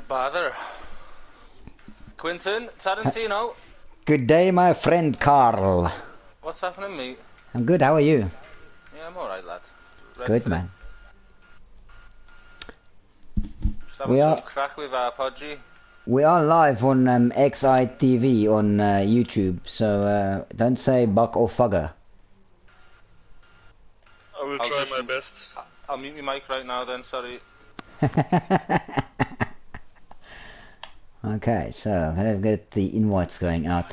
Bother. Quinton, Tarantino. Good day, my friend Carl. What's happening, mate? I'm good, how are you? Yeah, I'm alright, lad. Ready Good, for man. Just having some crack with our podgy. We are live on XITV on YouTube, so don't say buck or fugger. I will try my best. I'll mute my mic right now then, sorry. Okay, so let's get the invites going out.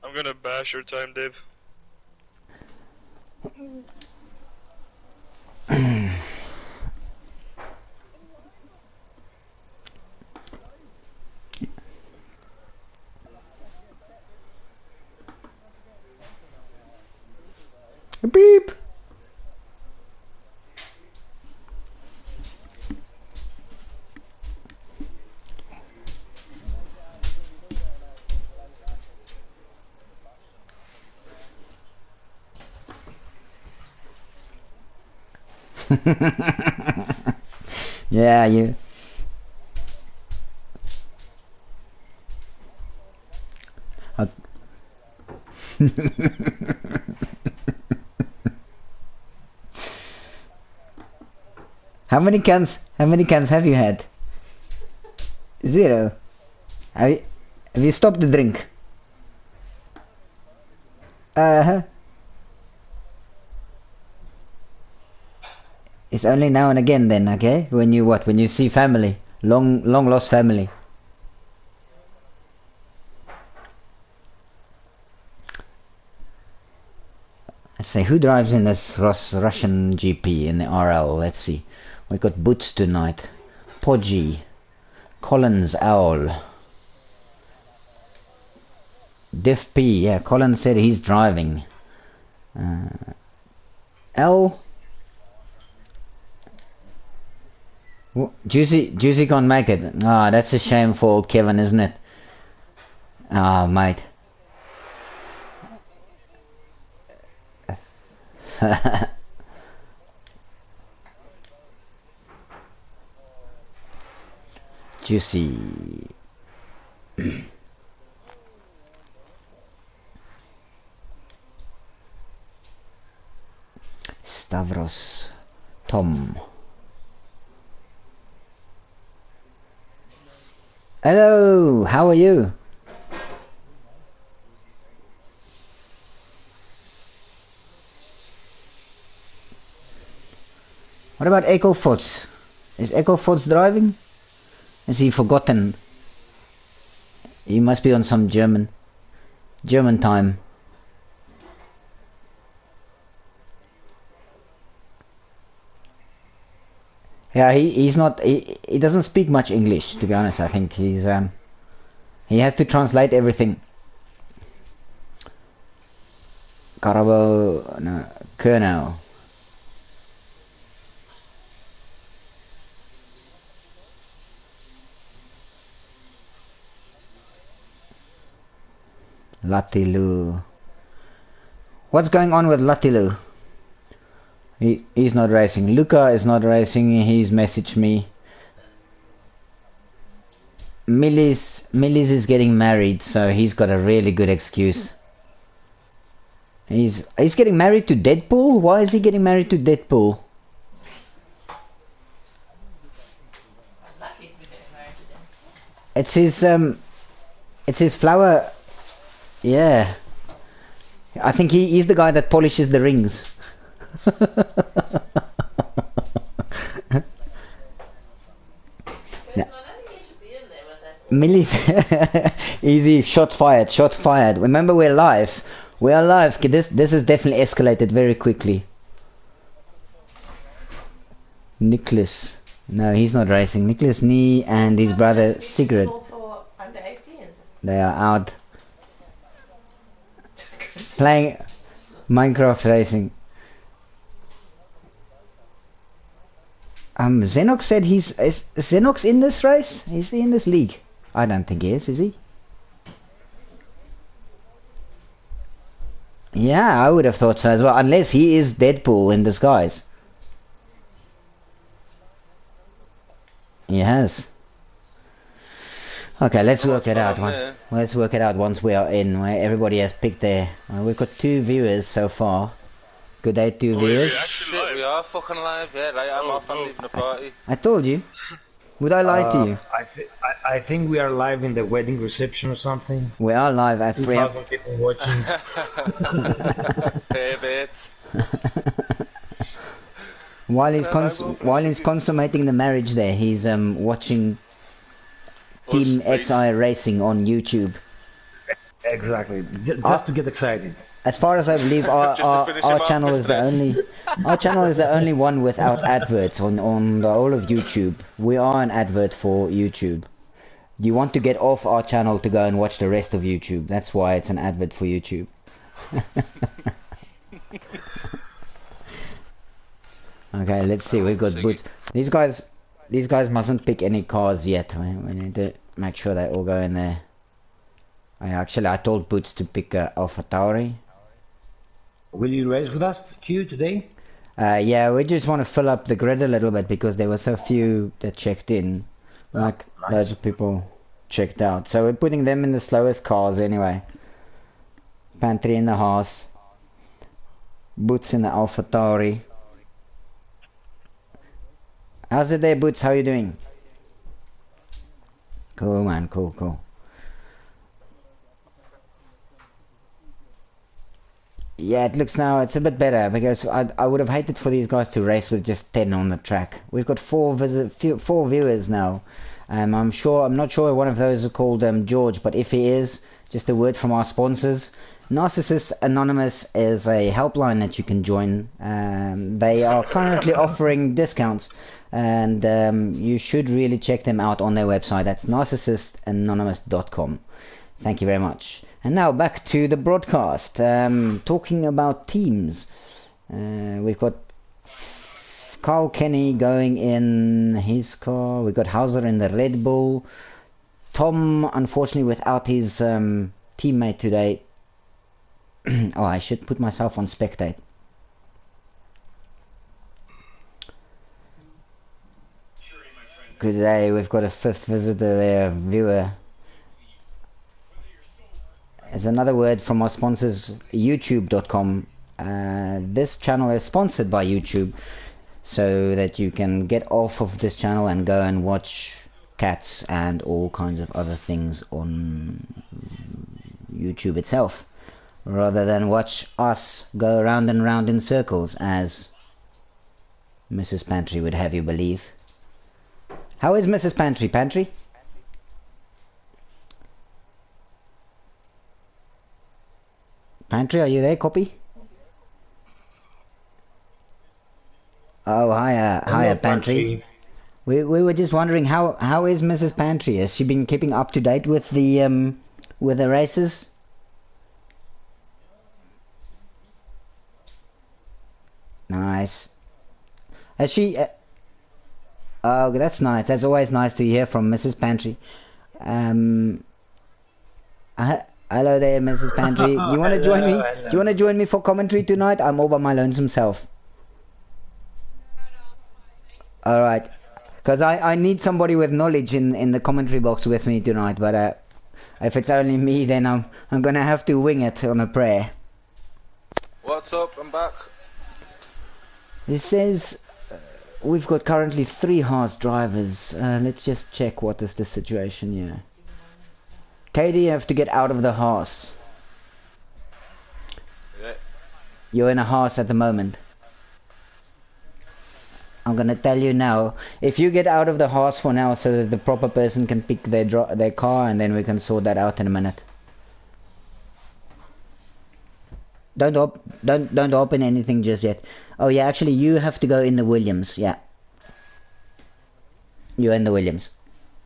I'm gonna bash your time, Dave. Beep! Yeah, you. How many cans have you had? 0. Have you stopped the drink? Uh-huh. It's only now and again then, okay? When you see family. Long lost family. Let's say, who drives in this Russian GP in the RL? Let's see. We got Boots tonight. Podgy. Collins Owl. Diff P. Yeah, Collins said he's driving. L. Juicy can't make it. Ah, that's a shame for old Kevin, isn't it? Ah, mate. Juicy. Stavros. Tom. Hello, how are you? What about Echo Fots? Is Echo Fots driving? Is he forgotten? He must be on some German time. Yeah, he's not. He doesn't speak much English, to be honest. I think he has to translate everything. Carabo, no, Colonel. Latilu. What's going on with Latilu? He's not racing. Luca is not racing. He's messaged me. Millie's is getting married, so he's got a really good excuse. He's getting married to Deadpool? Why is he getting married to Deadpool? It's his flower. Yeah. I think he's the guy that polishes the rings. Millie's easy. Shots fired. Remember, we're live. We are live. This has definitely escalated very quickly. Nicholas. No, he's not racing. Nicholas Nee and his brother Sigrid. They are out playing Minecraft racing. Xenox said is Xenox in this race? Is he in this league? I don't think he is he? Yeah, I would have thought so as well, unless he is Deadpool in disguise. He has. Okay, let's work it out. There. Let's work it out once we are in, where everybody has picked their... we've got 2 viewers so far. Good day, 2 Oh, wait, viewers. we actually Shit, live. we are fucking live. Yeah, right. I'm off. I'm leaving the party. I told you. Would I lie to you? I think we are live in the wedding reception or something. We are live at 2,000 people watching. Perverts. While he's consummating the marriage there, he's watching Team XIRL Racing on YouTube. Exactly, just to get excited. As far as I believe, our channel is the only one without adverts on the whole of YouTube. We are an advert for YouTube. You want to get off our channel to go and watch the rest of YouTube. That's why it's an advert for YouTube. Okay, let's see. We've got Boots. These guys mustn't pick any cars yet. We need to make sure they all go in there. I told Boots to pick Alpha Tauri. Will you race with us, Q, today? Yeah, we just want to fill up the grid a little bit because there were so few that checked in. Like, nice. Loads of people checked out. So we're putting them in the slowest cars anyway. Pantry in the Haas. Boots in the Alpha Tauri. How's it there, Boots? How are you doing? Cool, man. Cool. Yeah, it looks now, it's a bit better because I would have hated for these guys to race with just 10 on the track. We've got 4 viewers now. I'm not sure one of those is called George, but if he is, just a word from our sponsors. Narcissist Anonymous is a helpline that you can join. They are currently offering discounts, and you should really check them out on their website. That's narcissistanonymous.com. Thank you very much. And now back to the broadcast. Talking about teams. We've got Carl Kenny going in his car. We've got Hauser in the Red Bull. Tom, unfortunately, without his teammate today. Oh, I should put myself on spectate. Good day. We've got a 5th visitor there, viewer. As another word from our sponsors, youtube.com. This channel is sponsored by YouTube, so that you can get off of this channel and go and watch cats and all kinds of other things on YouTube itself, rather than watch us go round and round in circles, as Mrs. Pantry would have you believe. How is Mrs. Pantry? Pantry, are you there? Copy? Oh, hiya, Pantry. We were just wondering how is Mrs. Pantry? Has she been keeping up to date with the races? Nice. Has she? Oh, that's nice. That's always nice to hear from Mrs. Pantry. Hello there, Mrs. Pantry. Do you want to join me? Hello. Do you want to join me for commentary tonight? I'm all by my lonesome self. All right, because I need somebody with knowledge in the commentary box with me tonight. But if it's only me, then I'm gonna have to wing it on a prayer. What's up? I'm back. It says we've got currently 3 Haas drivers. Let's just check what is the situation here. Katie, you have to get out of the Haas. Yeah. You're in a Haas at the moment. I'm gonna tell you now. If you get out of the Haas for now, so that the proper person can pick their car, and then we can sort that out in a minute. Don't open anything just yet. Oh yeah, actually you have to go in the Williams. Yeah. You're in the Williams.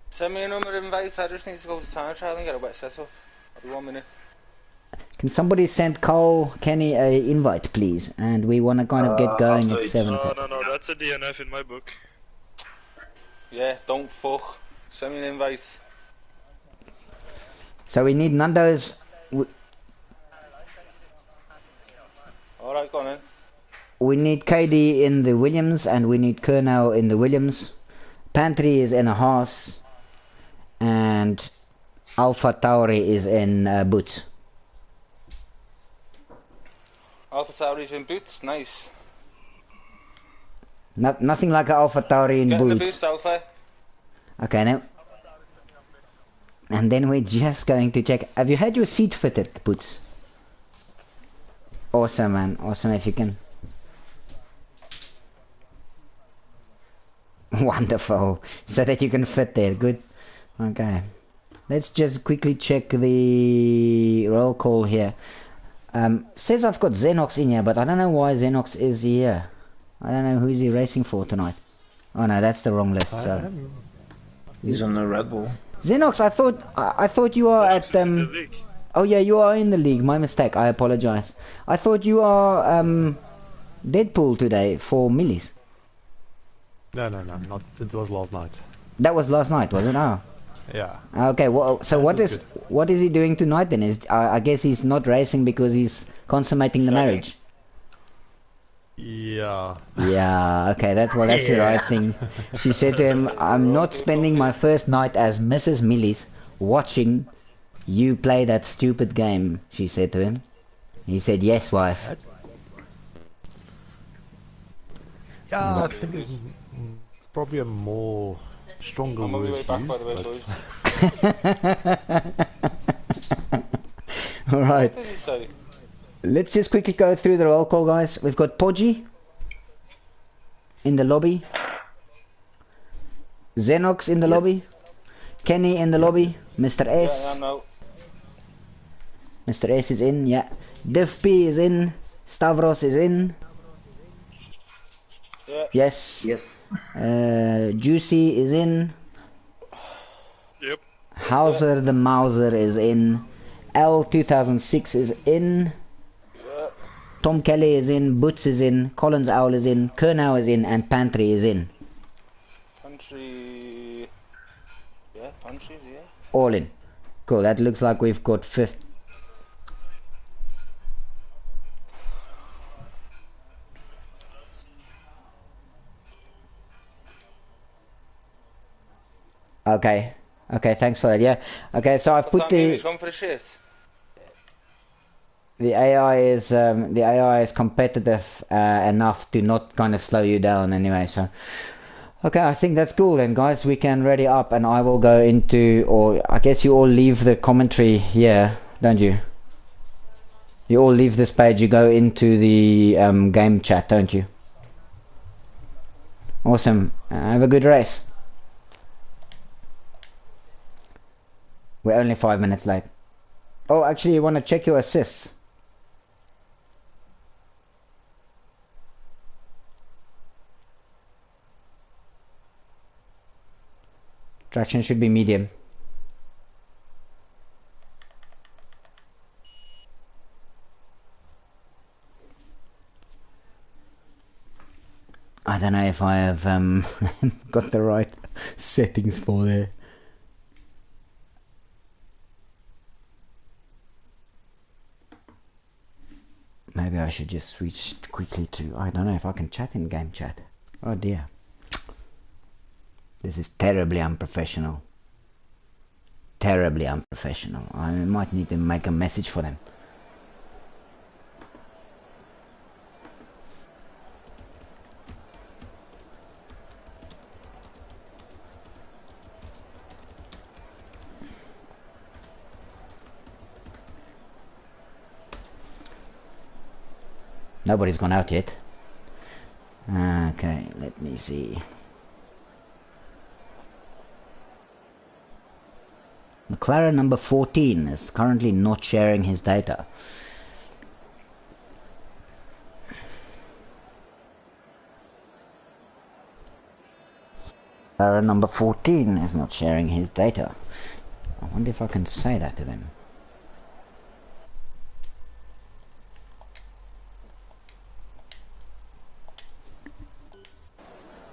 Send me a number of invites. I just need to go to time trial and get a wet setup. I'll be 1 minute. Can somebody send Carl Kenny a invite, please? And we want to kind of get going at 7 o'clock. No, that's a DNF in my book. Yeah, don't fuck. Send me an invite. So we need Nando's. Alright, go on then. We need KD in the Williams, and we need Kernel in the Williams. Pantry is in a horse, and Alpha Tauri is in boots. Alpha Tauri's in boots, nice. Nothing like an Alpha Tauri in Get in the boots. boots, Alpha. Okay, now. And then we're just going to check. Have you had your seat fitted, Boots? Awesome, man. Awesome if you can. Wonderful. So that you can fit there. Good. Okay. Let's just quickly check the roll call here. Says I've got Xenox in here, but I don't know why Xenox is here. I don't know who's he racing for tonight. Oh no, that's the wrong list. So He's on the Red Bull. Xenox, I thought you are Xenox at is in the league. Oh yeah, you are in the league. My mistake. I apologize. I thought you are Deadpool today for Millies. No, not. It was last night. That was last night, was it? Oh. Yeah. Okay. Well, so That was what is he doing tonight then? I guess he's not racing because he's consummating the marriage. Yeah. Yeah. Okay. That's the right thing. She said to him, "I'm not spending my first night as Mrs. Millies watching you play that stupid game," she said to him. He said, "Yes, wife." Yeah, I think it's probably a more stronger I'm on my word way to back, use, by the way, but- boys. Alright. What did he say? Let's just quickly go through the roll call, guys. We've got Podgy in the lobby. Xenox in the lobby. Kenny in the lobby. Mr. S. Yeah, I know. Mr. S is in, yeah. Div P is in. Stavros is in. Yeah. Yes. Yes. Juicy is in. Yep. Hauser the Mauser is in. L2006 is in. Yeah. Tom Kelly is in. Boots is in. Collins Owl is in. Kernow is in. And Pantry is in. Pantry. Yeah, Pantry's, yeah. All in. Cool, that looks like we've got 5th. Okay. Okay, thanks for that. Yeah. Okay, so I've What's put that mean? the He's gone for the shit. AI is competitive enough to not kind of slow you down anyway. So okay, I think that's cool then, guys. We can ready up, and I will go into, or I guess you all leave the commentary here, don't you? You all leave this page. You go into the game chat, don't you? Awesome. Have a good race. We're only 5 minutes late. Oh, actually, you want to check your assists? Traction should be medium. I don't know if I have got the right settings for there. Maybe I should just switch quickly to... I don't know if I can chat in game chat. Oh dear. This is terribly unprofessional. Terribly unprofessional. I might need to make a message for them. Nobody's gone out yet. Okay, let me see. McLaren number 14 is currently not sharing his data. McLaren number 14 is not sharing his data. I wonder if I can say that to them.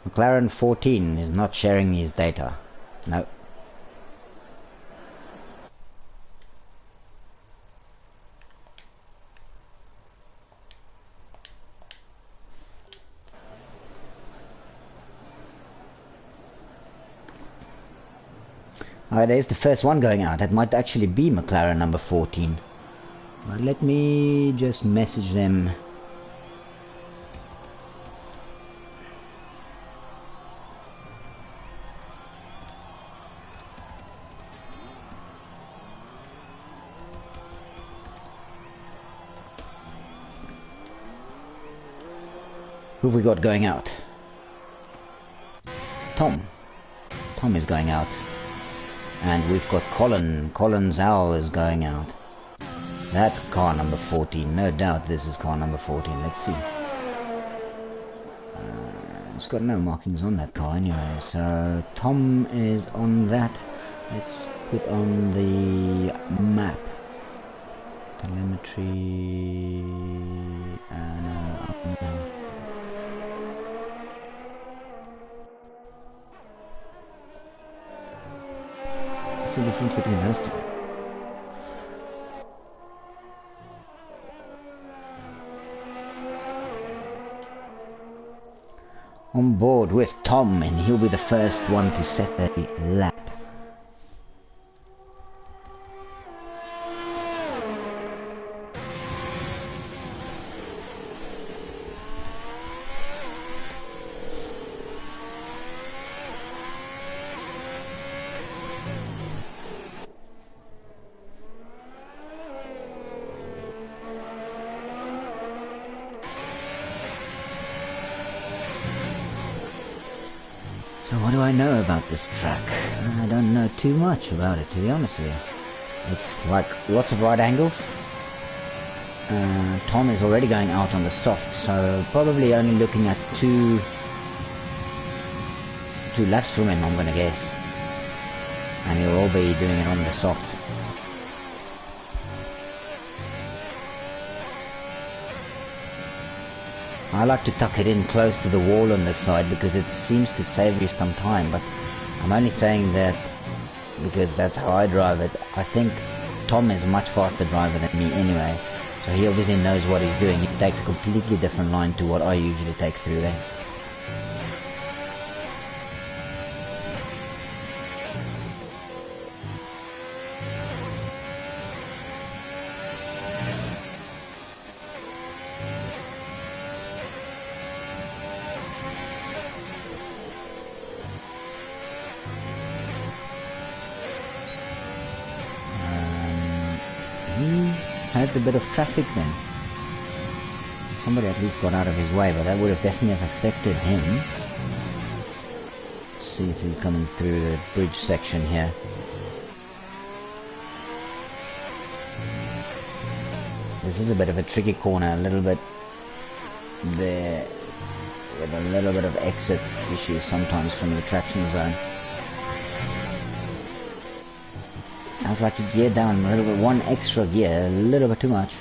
McLaren 14 is not sharing his data. No. Oh, there's the first one going out. It might actually be McLaren number 14. But let me just message them. Who have we got going out? Tom. Tom is going out. And we've got Colin. Colin's owl is going out. That's car number 14. No doubt this is car number 14. Let's see. It's got no markings on that car anyway. So Tom is on that. Let's put on the map. Telemetry. What's the difference between those two? On board with Tom, and he'll be the first one to set the lap. So what do I know about this track? I don't know too much about it, to be honest with you. It's like lots of right angles. Tom is already going out on the soft, so probably only looking at two laps from him, I'm gonna guess. And he'll all be doing it on the soft. I like to tuck it in close to the wall on this side because it seems to save you some time, but I'm only saying that because that's how I drive it. I think Tom is a much faster driver than me anyway, so he obviously knows what he's doing. He takes a completely different line to what I usually take through there. A bit of traffic then. Somebody at least got out of his way, but that would have definitely affected him. Let's see if he's coming through the bridge section here. This is a bit of a tricky corner, a little bit there, with a little bit of exit issues sometimes from the traction zone. Sounds like a gear down a little bit, one extra gear, a little bit too much.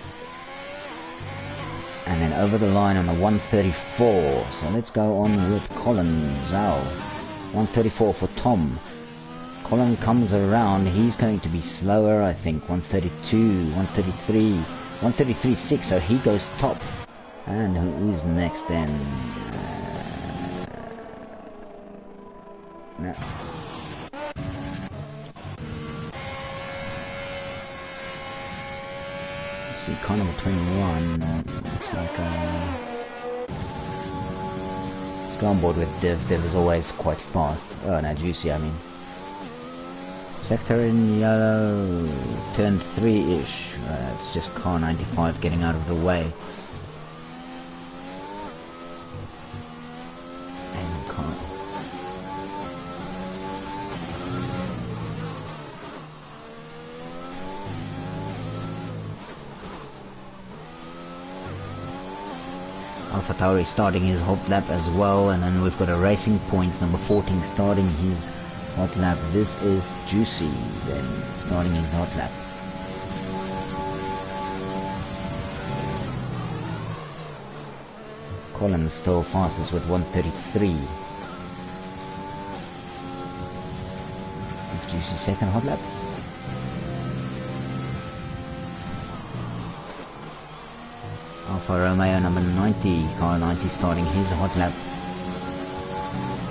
And then over the line on the 134. So let's go on with Colin Zhao. 134 for Tom. Colin comes around, he's going to be slower, I think. 132, 133, 133.6, so he goes top. And who's next then? No. See, Carnival 21, looks like let's go on board with Div. Div is always quite fast. Oh no, Juicy I mean. Sector in yellow, turn 3-ish. It's just car 95 getting out of the way. And car. Alpha Tauri starting his hot lap as well, and then we've got a Racing Point number 14 starting his hot lap. This is Juicy then starting his hot lap. Colin's still fastest with 133. Is Juicy's second hot lap? Alfa Romeo number 90, car 90 starting his hot lap.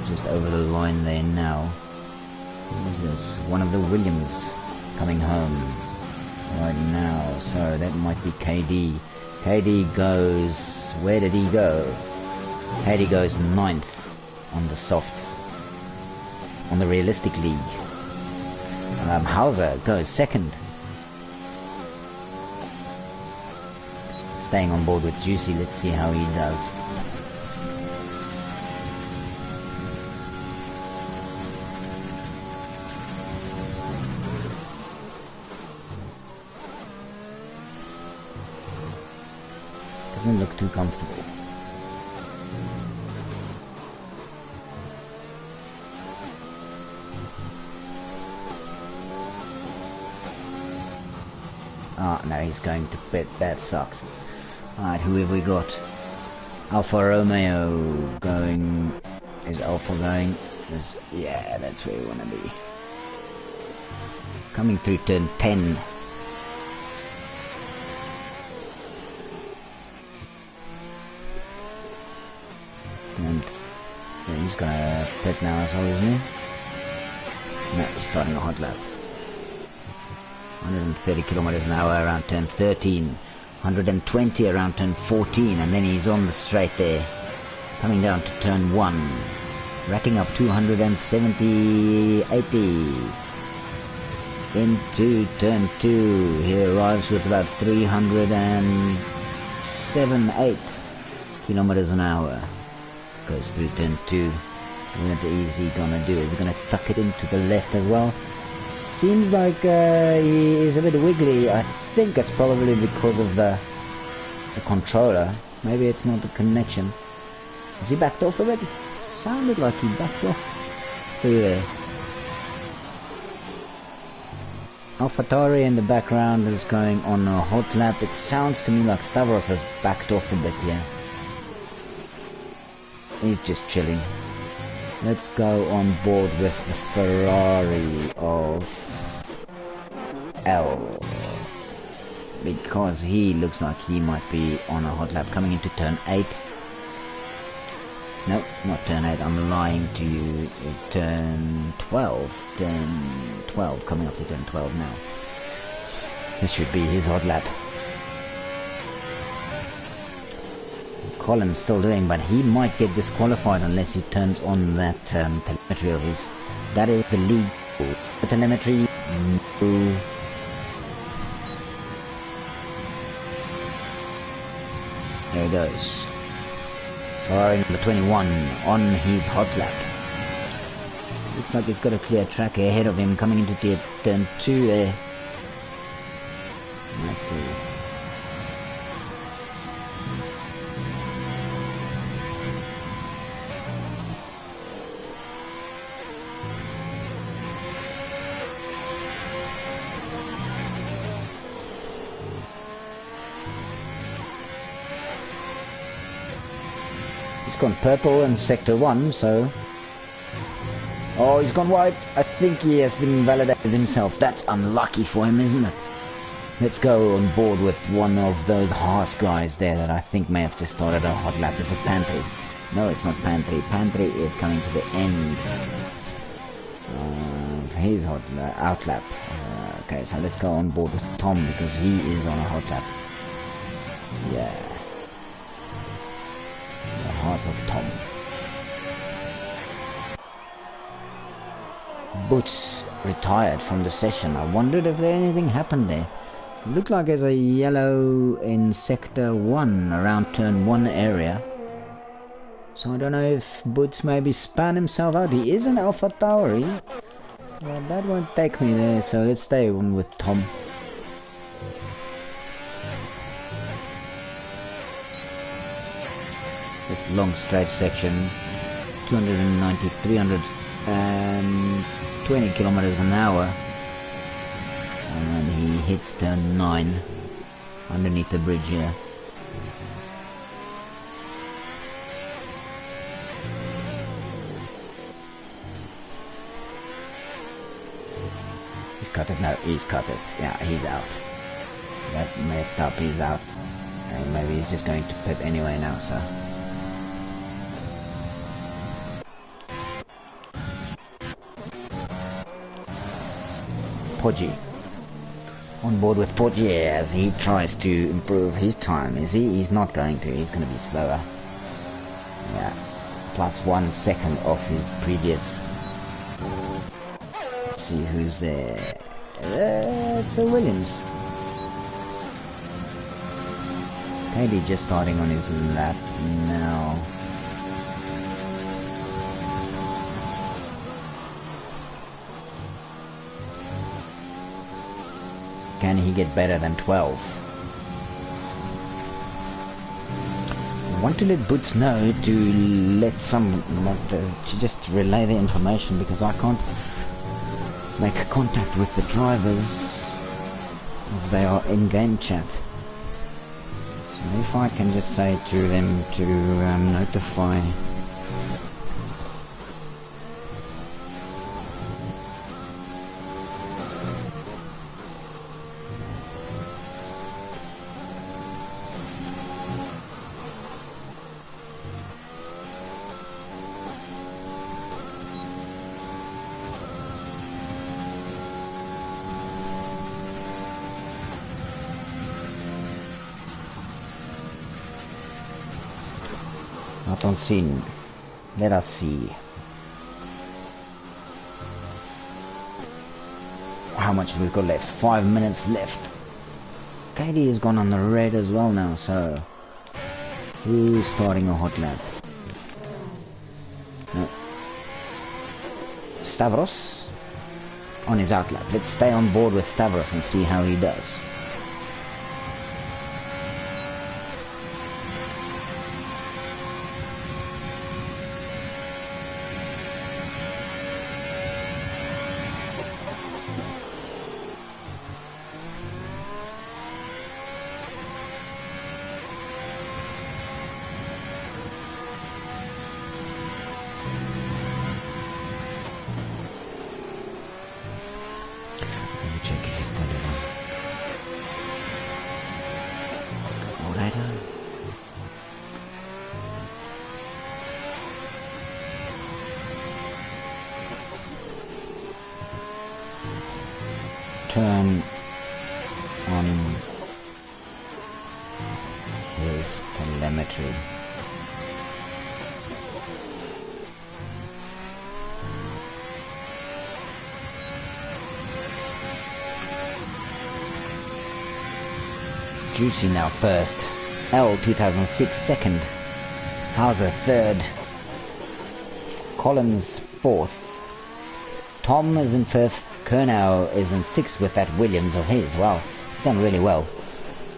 Just over the line there now. Who was this? One of the Williams coming home right now. So that might be KD. KD goes... Where did he go? KD goes 9th on the softs. On the realistic league. Hauser goes 2nd. Staying on board with Juicy. Let's see how he does. Doesn't look too comfortable. Ah, no, he's going to pit. That sucks. Alright, who have we got? Alfa Romeo going... Is Alfa going? Yeah, that's where we want to be. Coming through turn 10. And yeah, he's gonna pit now as well, isn't he? No, he's starting a hot lap. 130 kilometers an hour around turn 13. 120 around turn 14, and then he's on the straight there. Coming down to turn 1. Racking up 270, 80. Into turn 2. He arrives with about 307, 8 kilometers an hour. Goes through turn 2. What is he gonna do? Is he gonna tuck it into the left as well? Seems like he is a bit wiggly. I think it's probably because of the controller. Maybe it's not the connection. Has he backed off a bit? Sounded like he backed off through there. AlphaTauri in the background is going on a hot lap. It sounds to me like Stavros has backed off a bit here. He's just chilling. Let's go on board with the Ferrari of L. Because he looks like he might be on a hot lap coming into turn 8. Nope, not turn 8, I'm lying to you. Turn 12. Turn 12, coming up to turn 12 now. This should be his hot lap. Colin's still doing, but he might get disqualified unless he turns on that telemetry of his. That is the league. The telemetry. No. There he goes. Ferrari number 21 on his hot lap. Looks like he's got a clear track ahead of him coming into turn 2 there. Let's see. He's gone purple in sector 1, so... Oh, he's gone white. I think he has been validated himself. That's unlucky for him, isn't it? Let's go on board with one of those Haas guys there that I think may have just started a hot lap. Is it Pantry? No, it's not Pantry. Pantry is coming to the end of his hot out lap. Okay, so let's go on board with Tom because he is on a hot lap. Yeah. The Haas of Tom. Boots retired from the session. I wondered if anything happened there. Looked like there's a yellow in sector 1 around turn 1 area. So I don't know if Boots maybe span himself out. He is an AlphaTauri. Well, that won't take me there, so let's stay on with Tom. This long straight section, 290, 320 kilometers an hour. And he hits turn 9 underneath the bridge here. He's cut it? No, he's cut it. Yeah, he's out. That messed up, he's out. And maybe he's just going to pit anyway now, so... Podgy. On board with Podgy as he tries to improve his time. Is he? He's not going to. He's going to be slower. Yeah. Plus 1 second off his previous. Let's see who's there. It's a Williams. Maybe just starting on his lap now. Can he get better than 12? I want to let Boots know to let to just relay the information, because I can't make contact with the drivers if they are in game chat. So if I can just say to them to notify. Not on scene. Let us see. How much we've got left? 5 minutes left. KD has gone on the red as well now, so who's starting a hot lap? No. Stavros on his out lap. Let's stay on board with Stavros and see how he does. Turn on his telemetry. Juicy now first. L 2006 second. Hauser third. Collins fourth. Tom is in fifth. Kernow is in 6th with that Williams of his. Wow, he's done really well.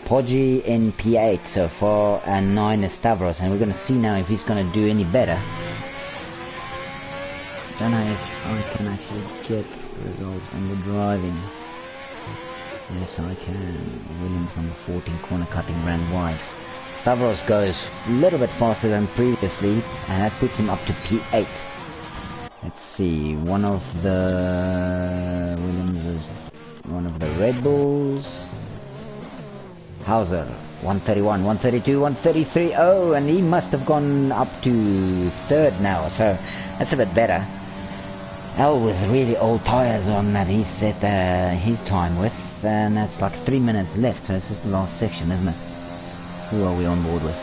Podgy in P8 so far, and 9 is Stavros, and we're going to see now if he's going to do any better. Don't know if I can actually get results on the driving. Yes, I can. Williams number 14, corner cutting, ran wide. Stavros goes a little bit faster than previously, and that puts him up to P8. Let's see, one of the Williams is one of the Red Bulls. Hauser, 131, 132, 133. Oh, and he must have gone up to 3rd now, so that's a bit better. L with really old tyres on that he set his time with, and that's like 3 minutes left, so it's just the last section, isn't it? Who are we on board with?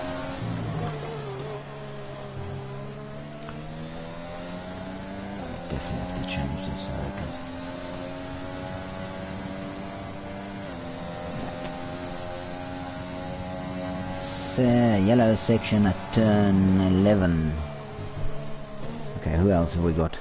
Yellow section at turn 11. Okay, who else have we got?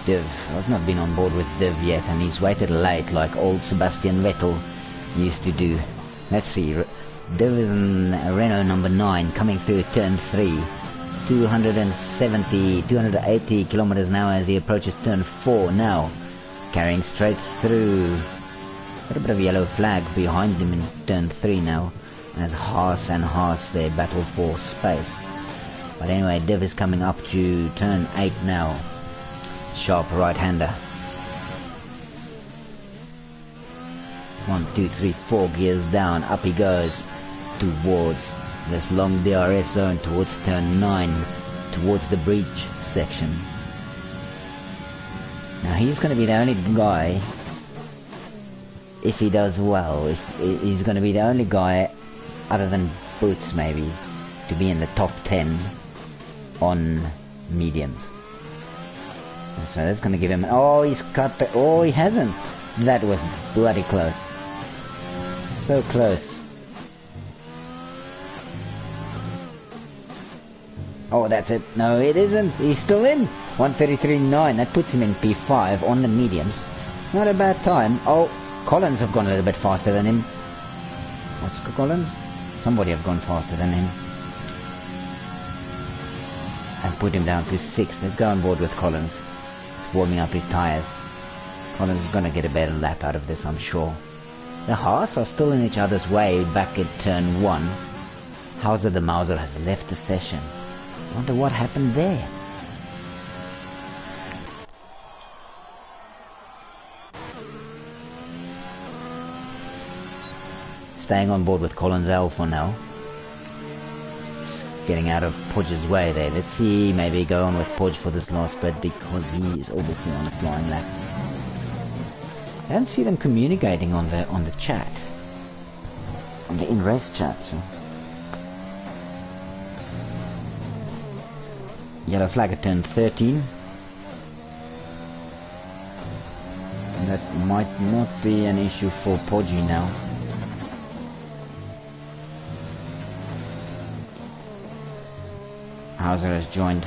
Div. I've not been on board with Div yet, and he's waited late like old Sebastian Vettel used to do. Let's see. Div is in Renault number 9 coming through turn 3. 280 kilometers an hour as he approaches turn 4 now, carrying straight through. Got a bit of yellow flag behind him in turn 3 now, as Haas and Haas they battle for space. But anyway, Div is coming up to turn 8 now. Sharp right-hander. 1, 2, 3, 4 gears down. Up he goes towards this long DRS zone, towards turn 9, towards the breach section. Now he's going to be the only guy, if he does well, he's going to be the only guy, other than Boots maybe, to be in the top 10 on mediums. So that's going to give him... Oh, he's cut the... Oh, he hasn't. That was bloody close. So close. Oh, that's it. No, it isn't. He's still in. 133.9. That puts him in P5 on the mediums. It's not a bad time. Oh, Collins have gone a little bit faster than him. Oscar Collins? Somebody have gone faster than him. And put him down to 6. Let's go on board with Collins. He's warming up his tyres. Collins is going to get a better lap out of this, I'm sure. The Haas are still in each other's way back at turn 1. Hauser the Mauser has left the session. Wonder what happened there. Staying on board with Collins L for now. Just getting out of Podge's way there. Let's see, maybe go on with Podge for this last bit because he is obviously on a flying lap. I don't see them communicating on the chat. On the in-race chat. So. Yellow flag at turn 13. And that might not be an issue for Podgy now. Hauser has joined.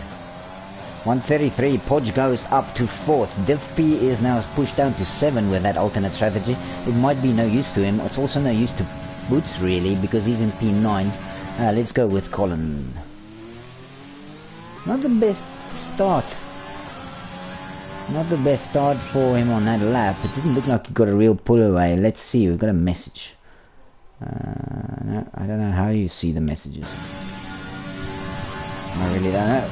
133, Podge goes up to 4th. Div P is now pushed down to 7 with that alternate strategy. It might be no use to him. It's also no use to Boots really because he's in P9. Let's go with Colin. Not the best start. Not the best start for him on that lap. It didn't look like he got a real pull away. Let's see, we've got a message. No, I don't know how you see the messages. I really don't know.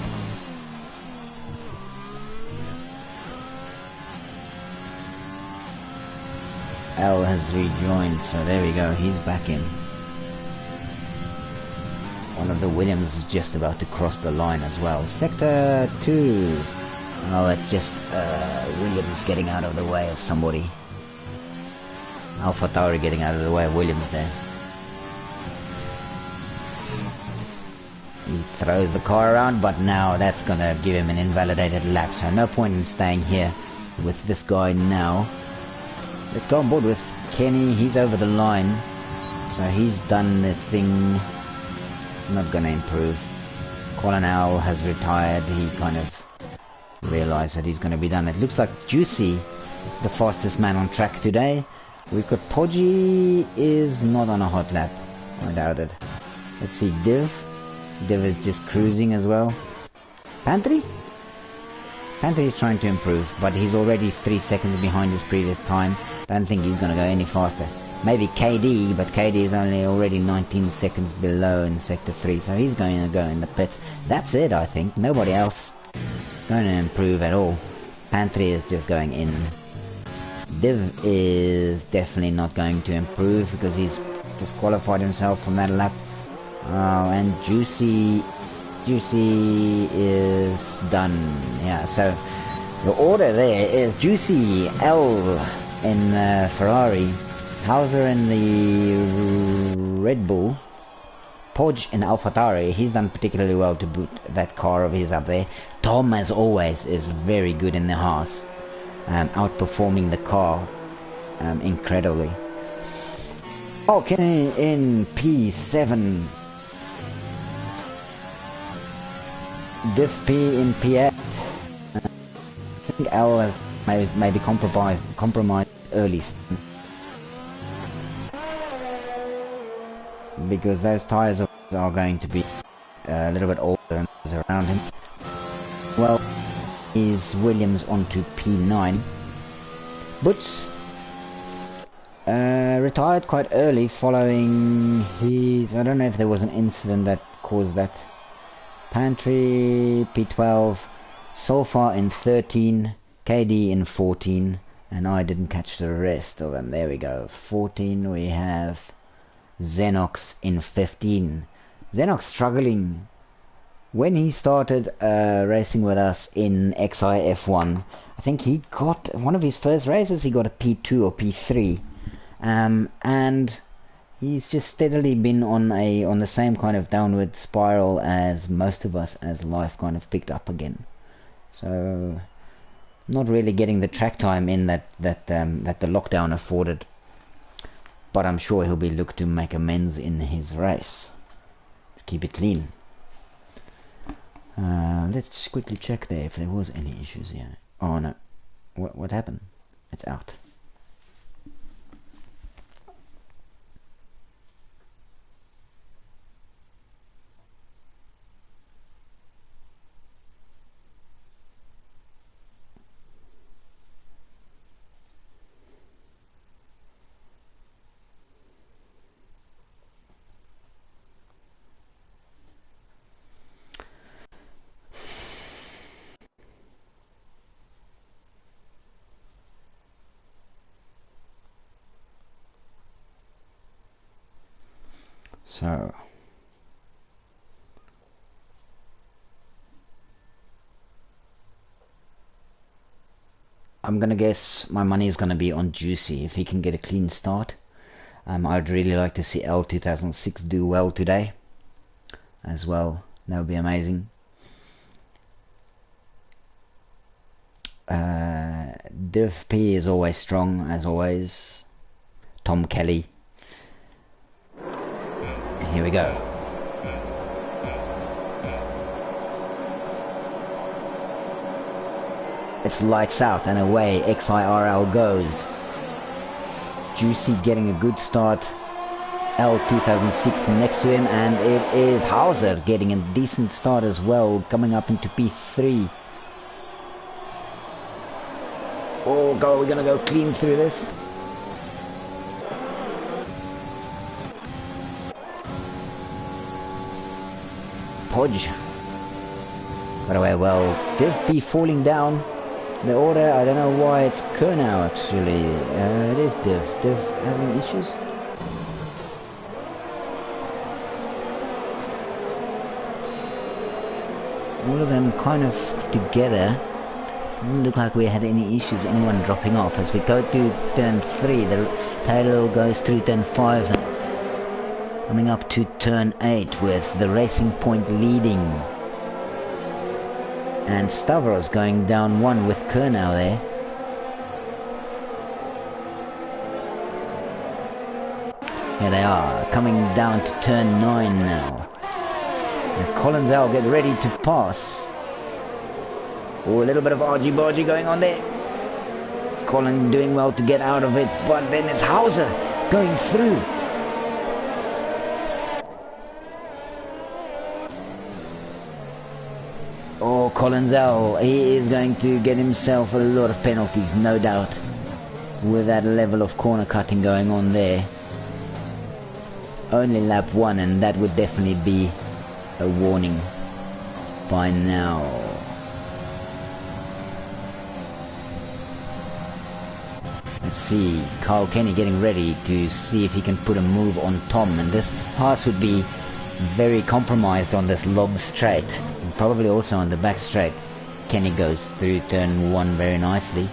L has rejoined, so there we go, he's back in. One of the Williams is just about to cross the line as well. Sector 2. Oh, that's just Williams getting out of the way of somebody. Alpha Tauri getting out of the way of Williams there. He throws the car around, but now that's going to give him an invalidated lap. So no point in staying here with this guy now. Let's go on board with Kenny. He's over the line. So he's done the thing. It's not going to improve. Colin Owl has retired. He kind of realized that he's going to be done. It looks like Juicy, the fastest man on track today. We've got Podgy is not on a hot lap. I doubt it. Let's see, Div. Div is just cruising as well. Pantry? Pantry is trying to improve, but he's already 3 seconds behind his previous time. Don't think he's going to go any faster. Maybe KD, but KD is only already 19 seconds below in Sector 3, so he's going to go in the pits. That's it, I think. Nobody else going to improve at all. Pantry is just going in. Div is definitely not going to improve because he's disqualified himself from that lap. And Juicy is done. Yeah, so the order there is Juicy, L in Ferrari, Hauser in the Red Bull, Podge in AlphaTauri. He's done particularly well to boot that car of his up there. Tom, as always, is very good in the Haas, outperforming the car incredibly. Okay, in P7. Div P in P8. I think L has maybe compromised early because those tyres are going to be a little bit older than those around him. Well, is Williams onto P9. Butts retired quite early following his... I don't know if there was an incident that caused that. Pantry P12, Sulfur in 13, KD in 14, and I didn't catch the rest of them. There we go. 14 we have Xenox in 15. Xenox struggling. When he started racing with us in XIF1, I think he got one of his first races, he got a P2 or P3. And he's just steadily been on the same kind of downward spiral as most of us, as life kind of picked up again. So not really getting the track time in that the lockdown afforded. But I'm sure he'll be looked to make amends in his race. Keep it clean. Let's quickly check there if there was any issues here. Oh no. What happened? It's out. So I'm gonna guess my money is gonna be on Juicy if he can get a clean start. I'd really like to see L2006 do well today as well. That would be amazing. Div P is always strong, as always. Tom Kelly. Here we go. It's lights out and away XIRL goes. Juicy getting a good start. L2006 next to him, and it is Hauser getting a decent start as well, coming up into P3. Oh god, we're gonna go clean through this. Podge got away well. Div B falling down. The order, I don't know why it's Kernow actually. It is Div. Div having issues. All of them kind of together. Doesn't look like we had any issues, anyone dropping off. As we go to turn 3, the tail goes through turn 5. Coming up to turn 8 with the Racing Point leading. And Stavros going down 1 with Kernow there. Here they are, coming down to turn 9 now. As Collinsell get ready to pass. Oh, a little bit of argy-bargy going on there. Colin doing well to get out of it, but then it's Hauser going through. Oh, Collinsell, he is going to get himself a lot of penalties, no doubt, with that level of corner cutting going on there. Only lap 1, and that would definitely be a warning by now. Let's see, Carl Kenny getting ready to see if he can put a move on Tom, and this pass would be very compromised on this log straight, and probably also on the back straight. Kenny goes through turn 1 very nicely.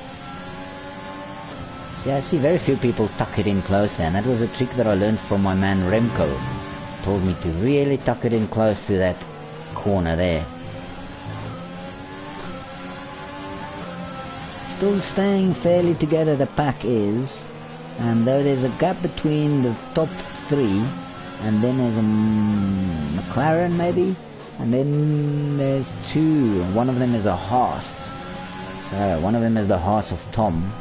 See, I see very few people tuck it in close, and that was a trick that I learned from my man Remco. Told me to really tuck it in close to that corner there. Still staying fairly together, the pack is, and though there's a gap between the top 3, and then there's a McLaren maybe, and then there's 2. One of them is a Haas. So one of them is the Haas of Tom.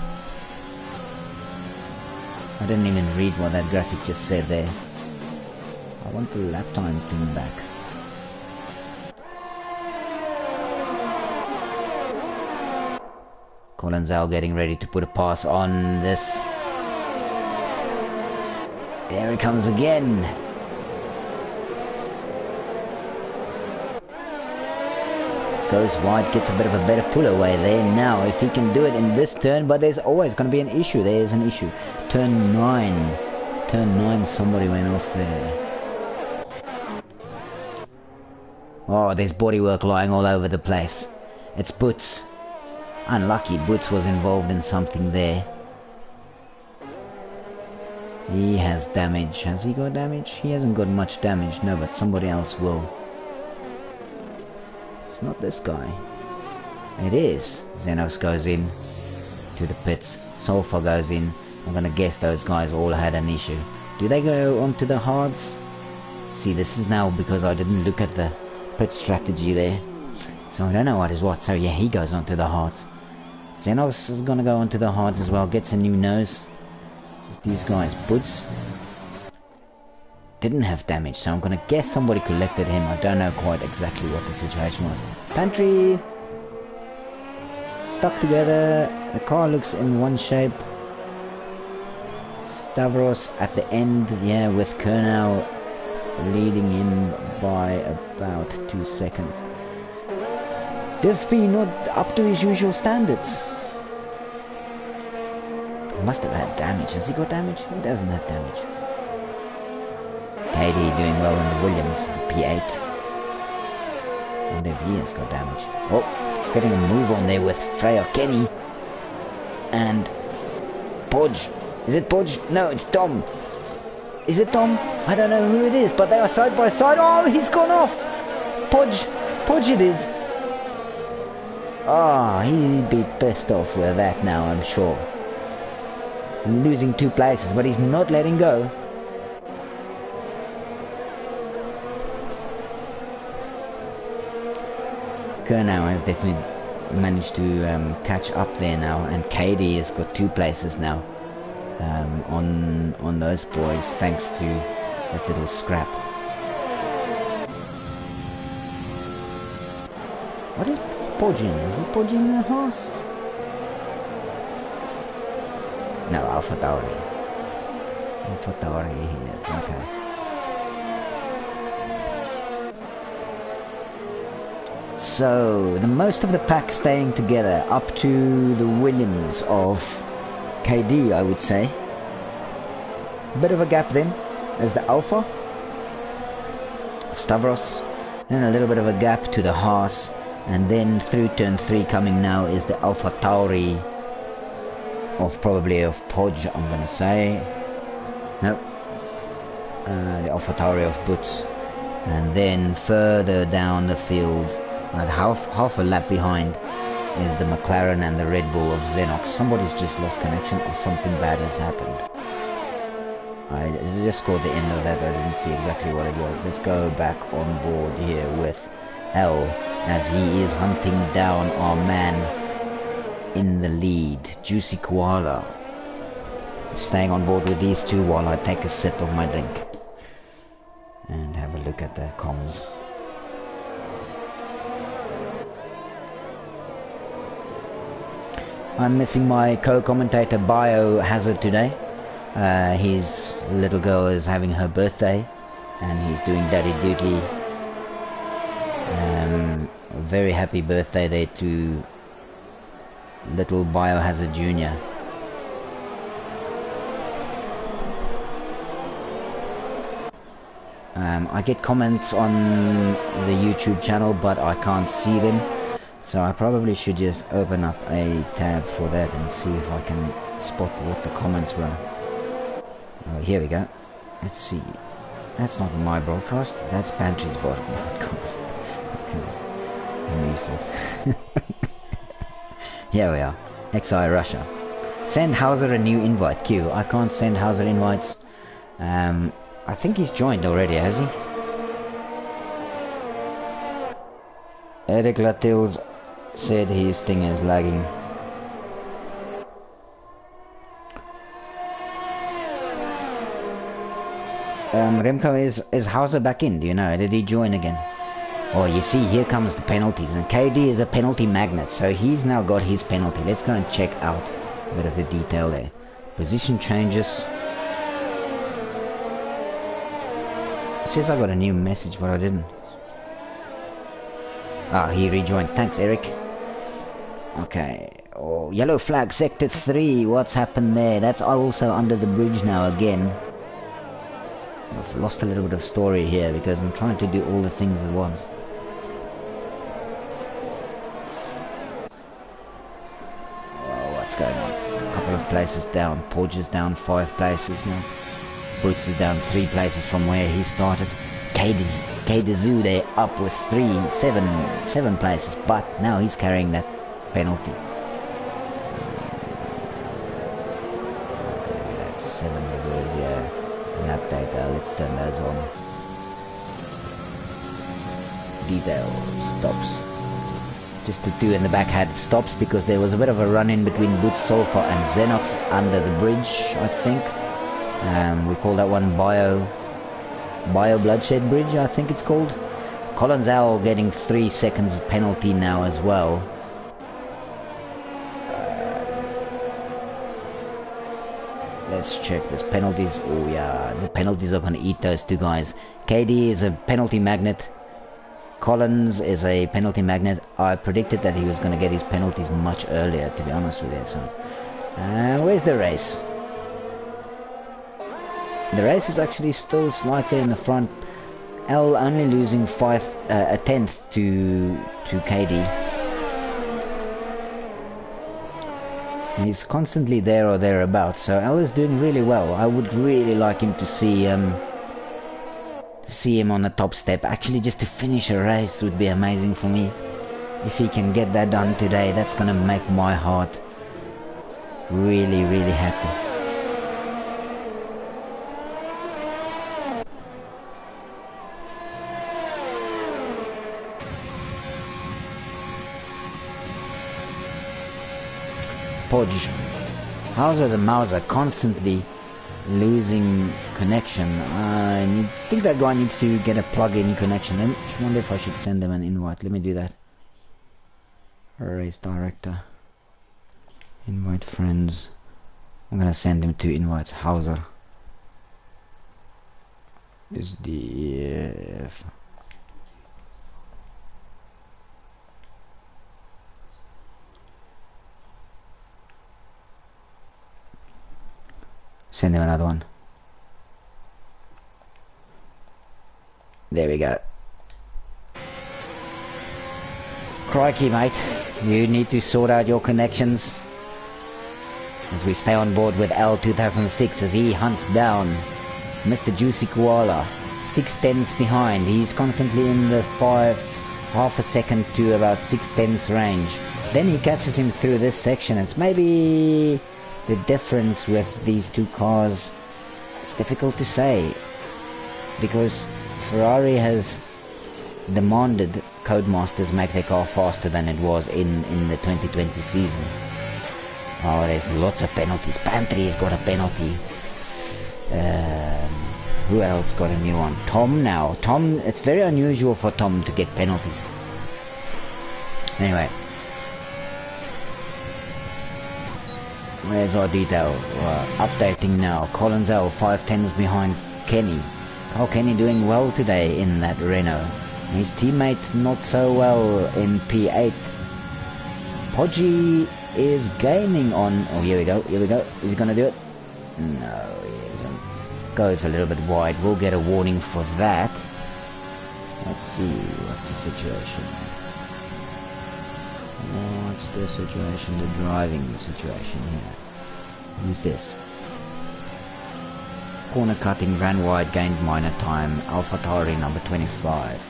I didn't even read what that graphic just said there. I want the lap time thing back. Collinsell getting ready to put a pass on this. There he comes again. goes wide, gets a bit of a better pull away there. Now, if he can do it in this turn, but there's always going to be an issue. There's an issue. Turn 9. Turn 9, somebody went off there. Oh, there's bodywork lying all over the place. It's Boots. Unlucky, Boots was involved in something there. He has damage. Has he got damage? He hasn't got much damage, no, but somebody else will. It's not this guy. It is. Xenos goes in to the pits. Sulfur goes in. I'm gonna guess those guys all had an issue. Do they go onto the hards? See, this is now because I didn't look at the pit strategy there. So I don't know what is what. So yeah, he goes onto the hards. Xenos is gonna go onto the hards as well. Gets a new nose. Just these guys. Boots didn't have damage, so I'm gonna guess somebody collected him. I don't know quite exactly what the situation was. Pantry stuck together. The car looks in one shape. Stavros at the end, yeah, with Kernow leading him by about 2 seconds. Diffie not up to his usual standards. Must have had damage. Has he got damage? He doesn't have damage. KD doing well in the Williams, P8. I wonder if he has got damage. Oh, getting a move on there with Freya Kenny. And Podge. Is it Podge? No, it's Tom. Is it Tom? I don't know who it is, but they are side by side. Oh, he's gone off. Podge. Podge it is. Ah, he'd be pissed off with that now, I'm sure. Losing 2 places, but he's not letting go. Kernow has definitely managed to catch up there now, and KD has got 2 places now on those boys, thanks to that little scrap. What is Podgin? Is he Podgin the horse? No, Alpha Tauri. Alpha Tauri he is, okay. So, the most of the pack staying together, up to the Williams of KD, I would say. Bit of a gap then, as the Alpha of Stavros. Then a little bit of a gap to the Haas. And then through turn 3 coming now is the Alpha Tauri of probably of Podge, I'm gonna say. No. The Alpha Tauri of Boots. And then further down the field, about half a lap behind, is the McLaren and the Red Bull of Xenox. Somebody's just lost connection or something bad has happened. I just caught the end of that, I didn't see exactly what it was. Let's go back on board here with L, as he is hunting down our man in the lead, Juicy Koala. Staying on board with these two while I take a sip of my drink and have a look at the comms. I'm missing my co-commentator Biohazard today. His little girl is having her birthday and he's doing daddy duty. A very happy birthday there to little Biohazard Jr. I get comments on the YouTube channel, but I can't see them, so I probably should just open up a tab for that and see if I can spot what the comments were. Oh, here we go. Let's see. That's not my broadcast, that's Pantry's broadcast. I'm useless. Here we are. XI Russia. Send Hauser a new invite. Q. I can't send Hauser invites. I think he's joined already, has he? Eric Latils said his thing is lagging. Remco, is Hauser back in? Do you know? Did he join again? Oh, you see, here comes the penalties, and KD is a penalty magnet, so he's now got his penalty. Let's go and check out a bit of the detail there. Position changes. It says I got a new message, but I didn't. Ah, he rejoined. Thanks, Eric. Okay. Oh, yellow flag, sector 3. What's happened there? That's also under the bridge now again. I've lost a little bit of story here because I'm trying to do all the things at once. Oh, what's going on? A couple of places down. Porge is down 5 places now. Boots is down 3 places from where he started. Kadizu, they're up with 7 places, but now he's carrying that penalty. That's 7 visitors, yeah. An update there, let's turn those on. Details, stops. Just the 2 in the back had stops because there was a bit of a run-in between Boots Sulfur and Xenox under the bridge, I think. We call that one Bio Bloodshed Bridge, I think it's called. Collins Owl getting 3 seconds penalty now as well. Let's check this penalties. Oh yeah, the penalties are going to eat those 2 guys. KD is a penalty magnet. Collins is a penalty magnet. I predicted that he was going to get his penalties much earlier, to be honest with you. So, where's the race? The race is actually still slightly in the front. L only losing a tenth to KD. He's constantly there or thereabouts, so L is doing really well. I would really like him to see him on the top step. Actually, just to finish a race would be amazing for me. If he can get that done today, that's gonna make my heart really, really happy. Podge. Hauser the Mauser constantly losing connection. I think that guy needs to get a plug-in connection. I wonder if I should send them an invite. Let me do that. Race director. Invite friends. I'm gonna send him 2 invites. Hauser. Is the send him another one. There we go. Crikey, mate. You need to sort out your connections. As we stay on board with L2006 as he hunts down Mr. Juicy Koala. 6/10ths behind. He's constantly in the half a second to about 6/10ths range. Then he catches him through this section. It's maybe the difference with these 2 cars. It's difficult to say because Ferrari has demanded Codemasters make their car faster than it was in the 2020 season. Oh, there's lots of penalties. Pantry's got a penalty. Who else got a new one? Tom now. Tom, it's very unusual for Tom to get penalties. Anyway. Where's our detail? Updating now. Collins L, 5/10ths behind Kenny. Oh, Kenny doing well today in that Renault. His teammate not so well in P8. Podgy is gaining on... Oh, here we go. Is he going to do it? No, he isn't. Goes a little bit wide. We'll get a warning for that. Let's see. What's the situation? What's the situation? The driving situation here. Who's this? Corner cutting, ran wide, gained minor time. AlphaTauri number 25.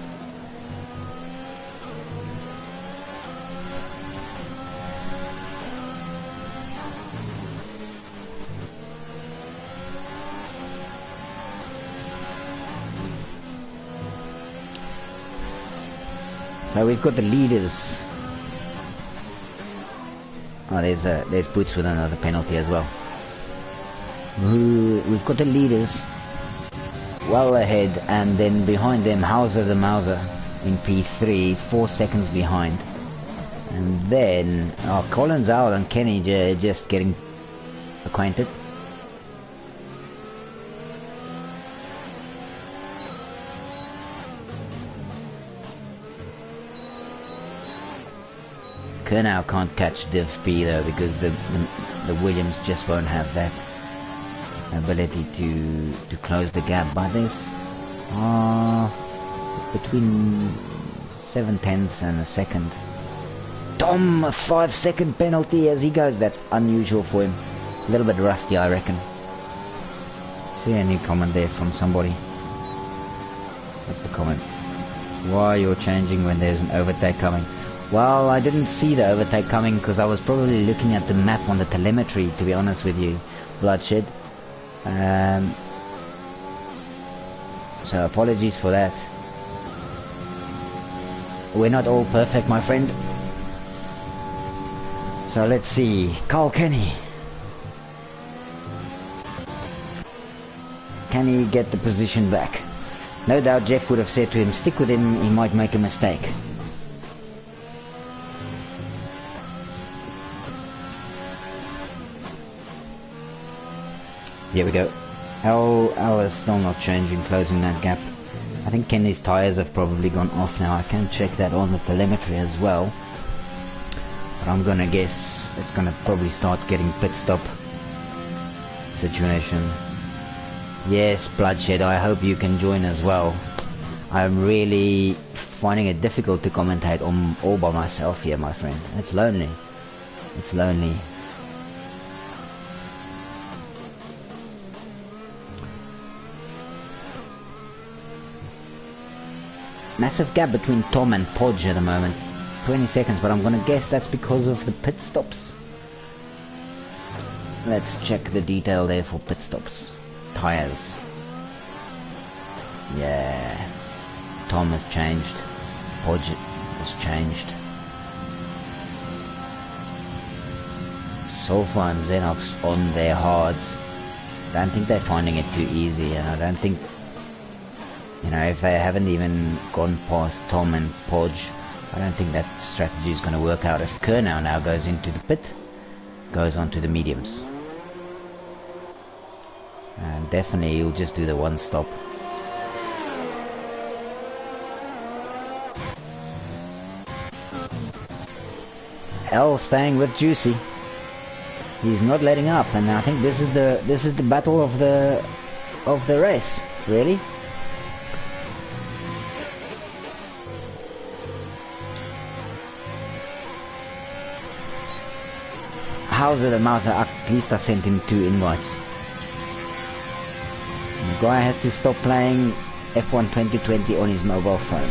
So we've got the leaders. Oh, there's Boots with another penalty as well. We've got the leaders well ahead, and then behind them Hauser the Mauser in P3, 4 seconds behind. And then Collins out and Kenny just getting acquainted. Kernow can't catch Div P though, because the Williams just won't have that ability to close the gap. But there's between 7/10 and a second. Tom, a 5-second penalty as he goes. That's unusual for him. A little bit rusty, I reckon. See a new comment there from somebody. What's the comment? Why you're changing when there's an overtake coming? Well, I didn't see the overtake coming because I was probably looking at the map on the telemetry, to be honest with you, Bloodshed. So apologies for that. We're not all perfect, my friend. So let's see. Carl Kenny. Can he get the position back? No doubt Jeff would have said to him, stick with him, he might make a mistake. Here we go. L is still not changing, closing that gap. I think Kenny's tyres have probably gone off now. I can check that on the telemetry as well. But I'm gonna guess it's gonna probably start getting pit stop situation. Yes, Bloodshed, I hope you can join as well. I'm really finding it difficult to commentate all by myself here, my friend. It's lonely. It's lonely. Massive gap between Tom and Podge at the moment. 20 seconds, but I'm gonna guess that's because of the pit stops. Let's check the detail there for pit stops. Tires. Yeah. Tom has changed. Podge has changed. Sulfur and Xenox on their hards. I don't think they're finding it too easy, and I don't think, you know, if they haven't even gone past Tom and Podge, I don't think that strategy is going to work out, as Kernow now goes into the pit, goes onto the mediums. And definitely he'll just do the one stop. L staying with Juicy. He's not letting up, and I think this is the battle of the race, really. How's it a mouse? At least I sent him 2 invites. The guy has to stop playing F1 2020 on his mobile phone.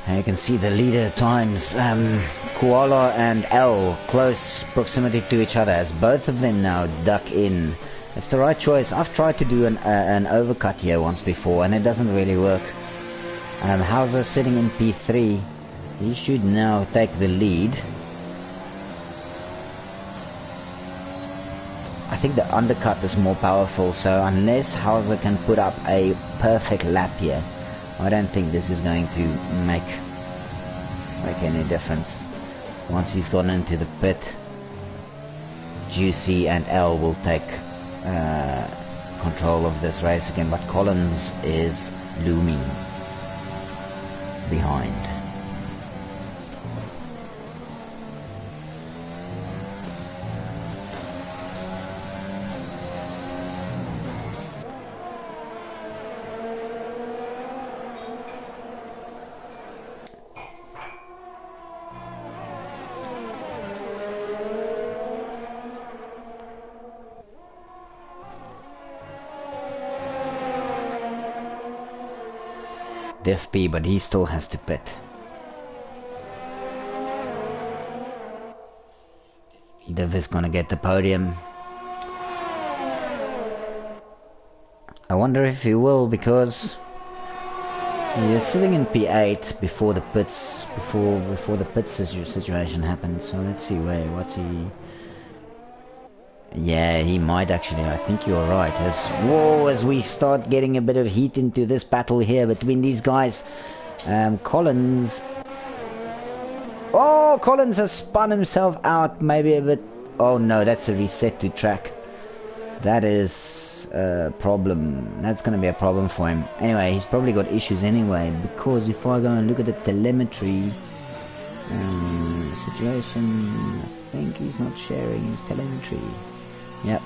And you can see the leader times, Koala and L, close proximity to each other, as both of them now duck in. It's the right choice. I've tried to do an overcut here once before, and it doesn't really work. Hauser sitting in P3. He should now take the lead. I think the undercut is more powerful, so unless Hauser can put up a perfect lap here, I don't think this is going to make any difference. Once he's gone into the pit, Juicy and L will take control of this race again, but Collins is looming behind. Def P, but he still has to pit. Div is gonna get the podium. I wonder if he will, because he is sitting in P8 before the pits, before the pit situation happened. So let's see what's he. Yeah, he might actually. I think you're right. As we start getting a bit of heat into this battle here between these guys, Collins. Oh, Collins has spun himself out maybe a bit Oh no, that's a reset to track. That is a problem. That's going to be a problem for him. Anyway, he's probably got issues anyway, because if I go and look at the telemetry situation, I think he's not sharing his telemetry. Yep.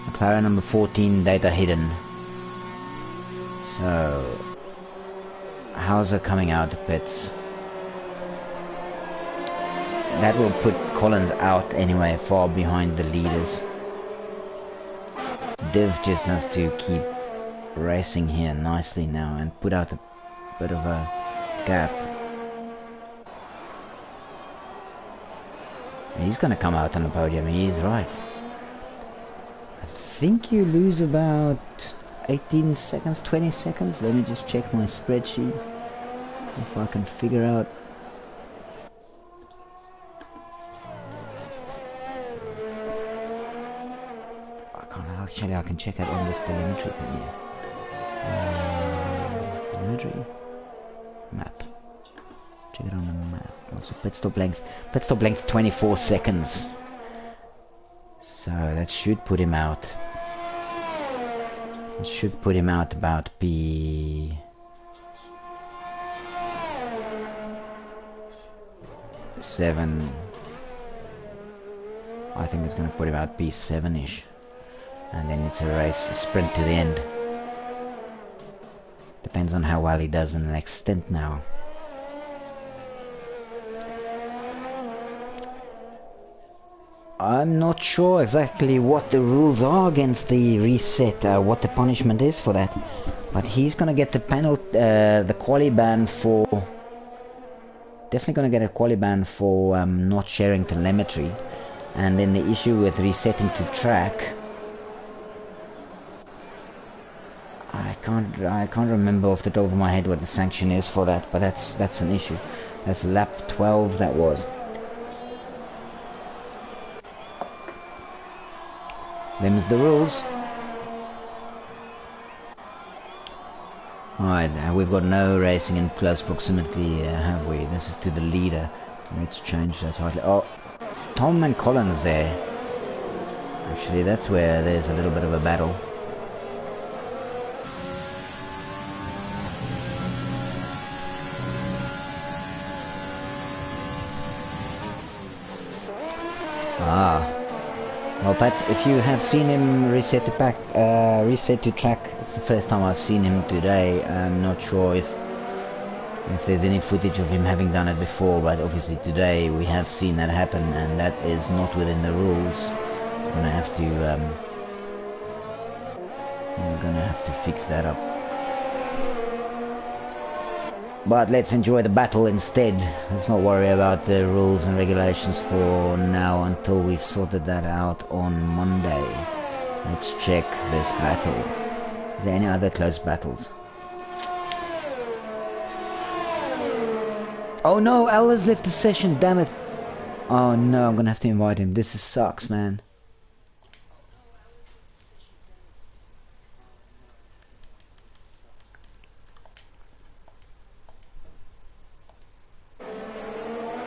McLaren number 14, data hidden. So, how's it coming out of pits? That will put Collins out anyway, far behind the leaders. Div just has to keep racing here nicely now and put out a bit of a gap. He's gonna come out on the podium, he's right. I think you lose about 18 seconds, 20 seconds. Let me just check my spreadsheet if I can figure out. Actually, I can check it on this telemetry thing here. Telemetry map. Check it on the map. What's the pit stop length? Pit stop length 24 seconds. So that should put him out. It should put him out about P7. I think it's going to put him out P7-ish. And then it's a race, a sprint to the end. Depends on how well he does in the next stint now. I'm not sure exactly what the rules are against the reset, what the punishment is for that. But he's gonna get the the quali ban for... Definitely gonna get a quali ban for not sharing telemetry. And then the issue with resetting to track... I can't remember off the top of my head what the sanction is for that, but that's an issue. That's lap 12 that was. Them's the rules. Alright, we've got no racing in close proximity, have we? This is to the leader. Let's change that slightly. Oh, Tom and Collins there. Actually, that's where there's a little bit of a battle. Well, Pat, if you have seen him reset to track, it's the first time I've seen him today. I'm not sure if there's any footage of him having done it before, but obviously today we have seen that happen, and that is not within the rules. We're gonna have to fix that up. But let's enjoy the battle instead. Let's not worry about the rules and regulations for now until we've sorted that out on Monday. Let's check this battle. Is there any other close battles? Oh no, Al has left the session, damn it. Oh no, I'm gonna have to invite him. This sucks, man.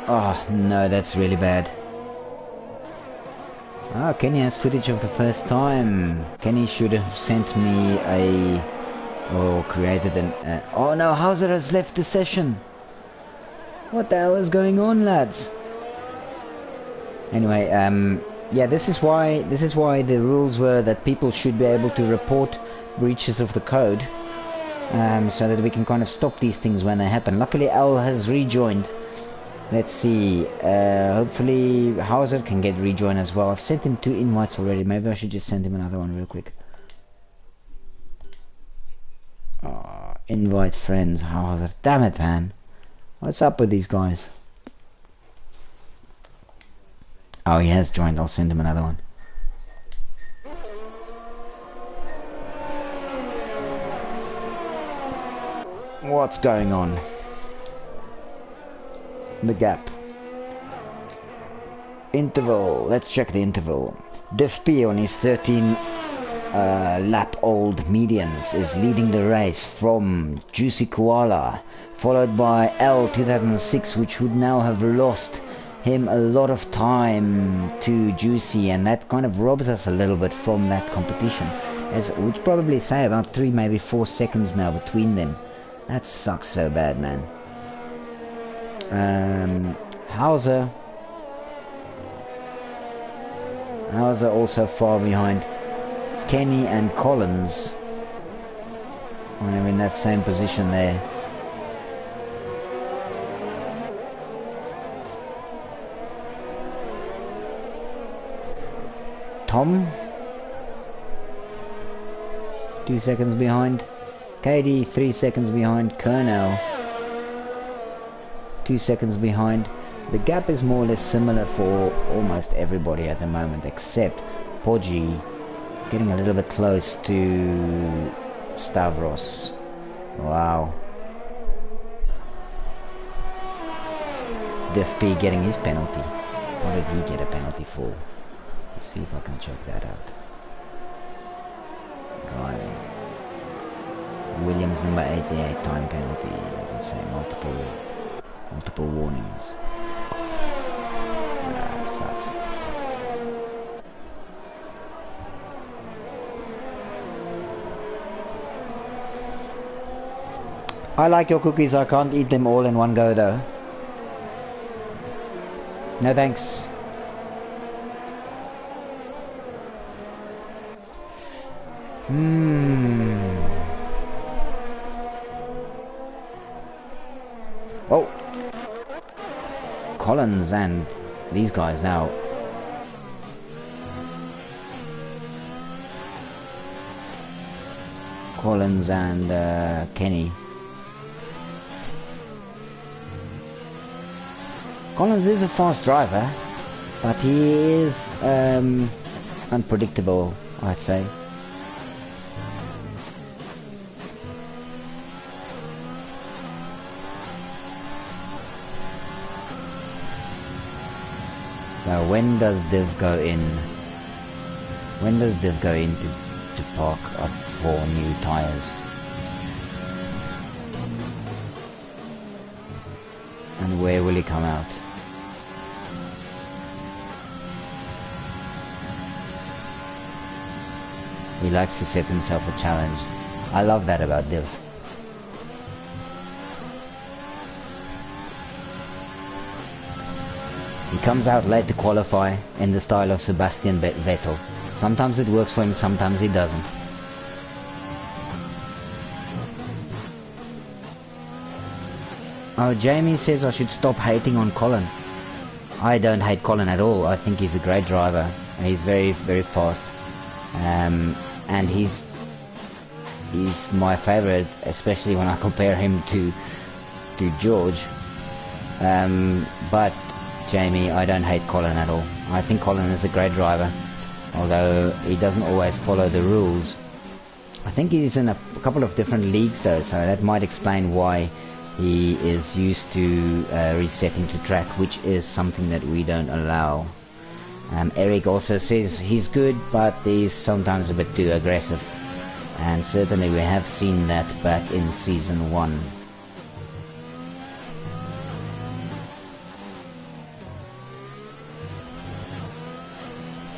Oh no, that's really bad. Ah, Kenny has footage of the first time. Kenny should have sent me or created an... oh no, Hauser has left the session. What the hell is going on, lads? Anyway, yeah, this is why the rules were that people should be able to report breaches of the code, so that we can kind of stop these things when they happen. Luckily, Al has rejoined. Let's see, hopefully Hauser can get rejoin as well. I've sent him 2 invites already. Maybe I should just send him another one real quick. Oh, invite friends, Hauser. Damn it, man. What's up with these guys? Oh, he has joined. I'll send him another one. What's going on? The gap. Interval. Let's check the interval. Div P on his 13 lap old mediums is leading the race from Juicy Koala, followed by L 2006, which would now have lost him a lot of time to Juicy, and that kind of robs us a little bit from that competition. As we'd probably say about 3, maybe 4 seconds now between them. That sucks so bad, man. Hauser also far behind. Kenny and Collins are in that same position there. Tom 2 seconds behind. Katie 3 seconds behind. Colonel 2 seconds behind. The gap is more or less similar for almost everybody at the moment, except Poggi getting a little bit close to Stavros. Wow. Diff P getting his penalty. What did he get a penalty for? Let's see if I can check that out. Driving. Williams number 88 time penalty. Doesn't say multiple warnings. That sucks. I like your cookies. I can't eat them all in one go though. No thanks. Oh, Collins and these guys now. Collins and Kenny. Collins is a fast driver, but he is unpredictable, I'd say. So when does Div go in? When does Div go in to park up for new tires? And where will he come out? He likes to set himself a challenge. I love that about Div. He comes out late to qualify in the style of Sebastian Vettel. Sometimes it works for him, sometimes it doesn't. Oh, Jamie says I should stop hating on Colin. I don't hate Colin at all. I think he's a great driver. He's very, very fast. And he's my favorite, especially when I compare him to George. But Jamie, I don't hate Colin at all. I think Colin is a great driver, although he doesn't always follow the rules. I think he's in a couple of different leagues though, so that might explain why he is used to resetting to track, which is something that we don't allow. Eric also says he's good, but he's sometimes a bit too aggressive, and certainly we have seen that back in season 1.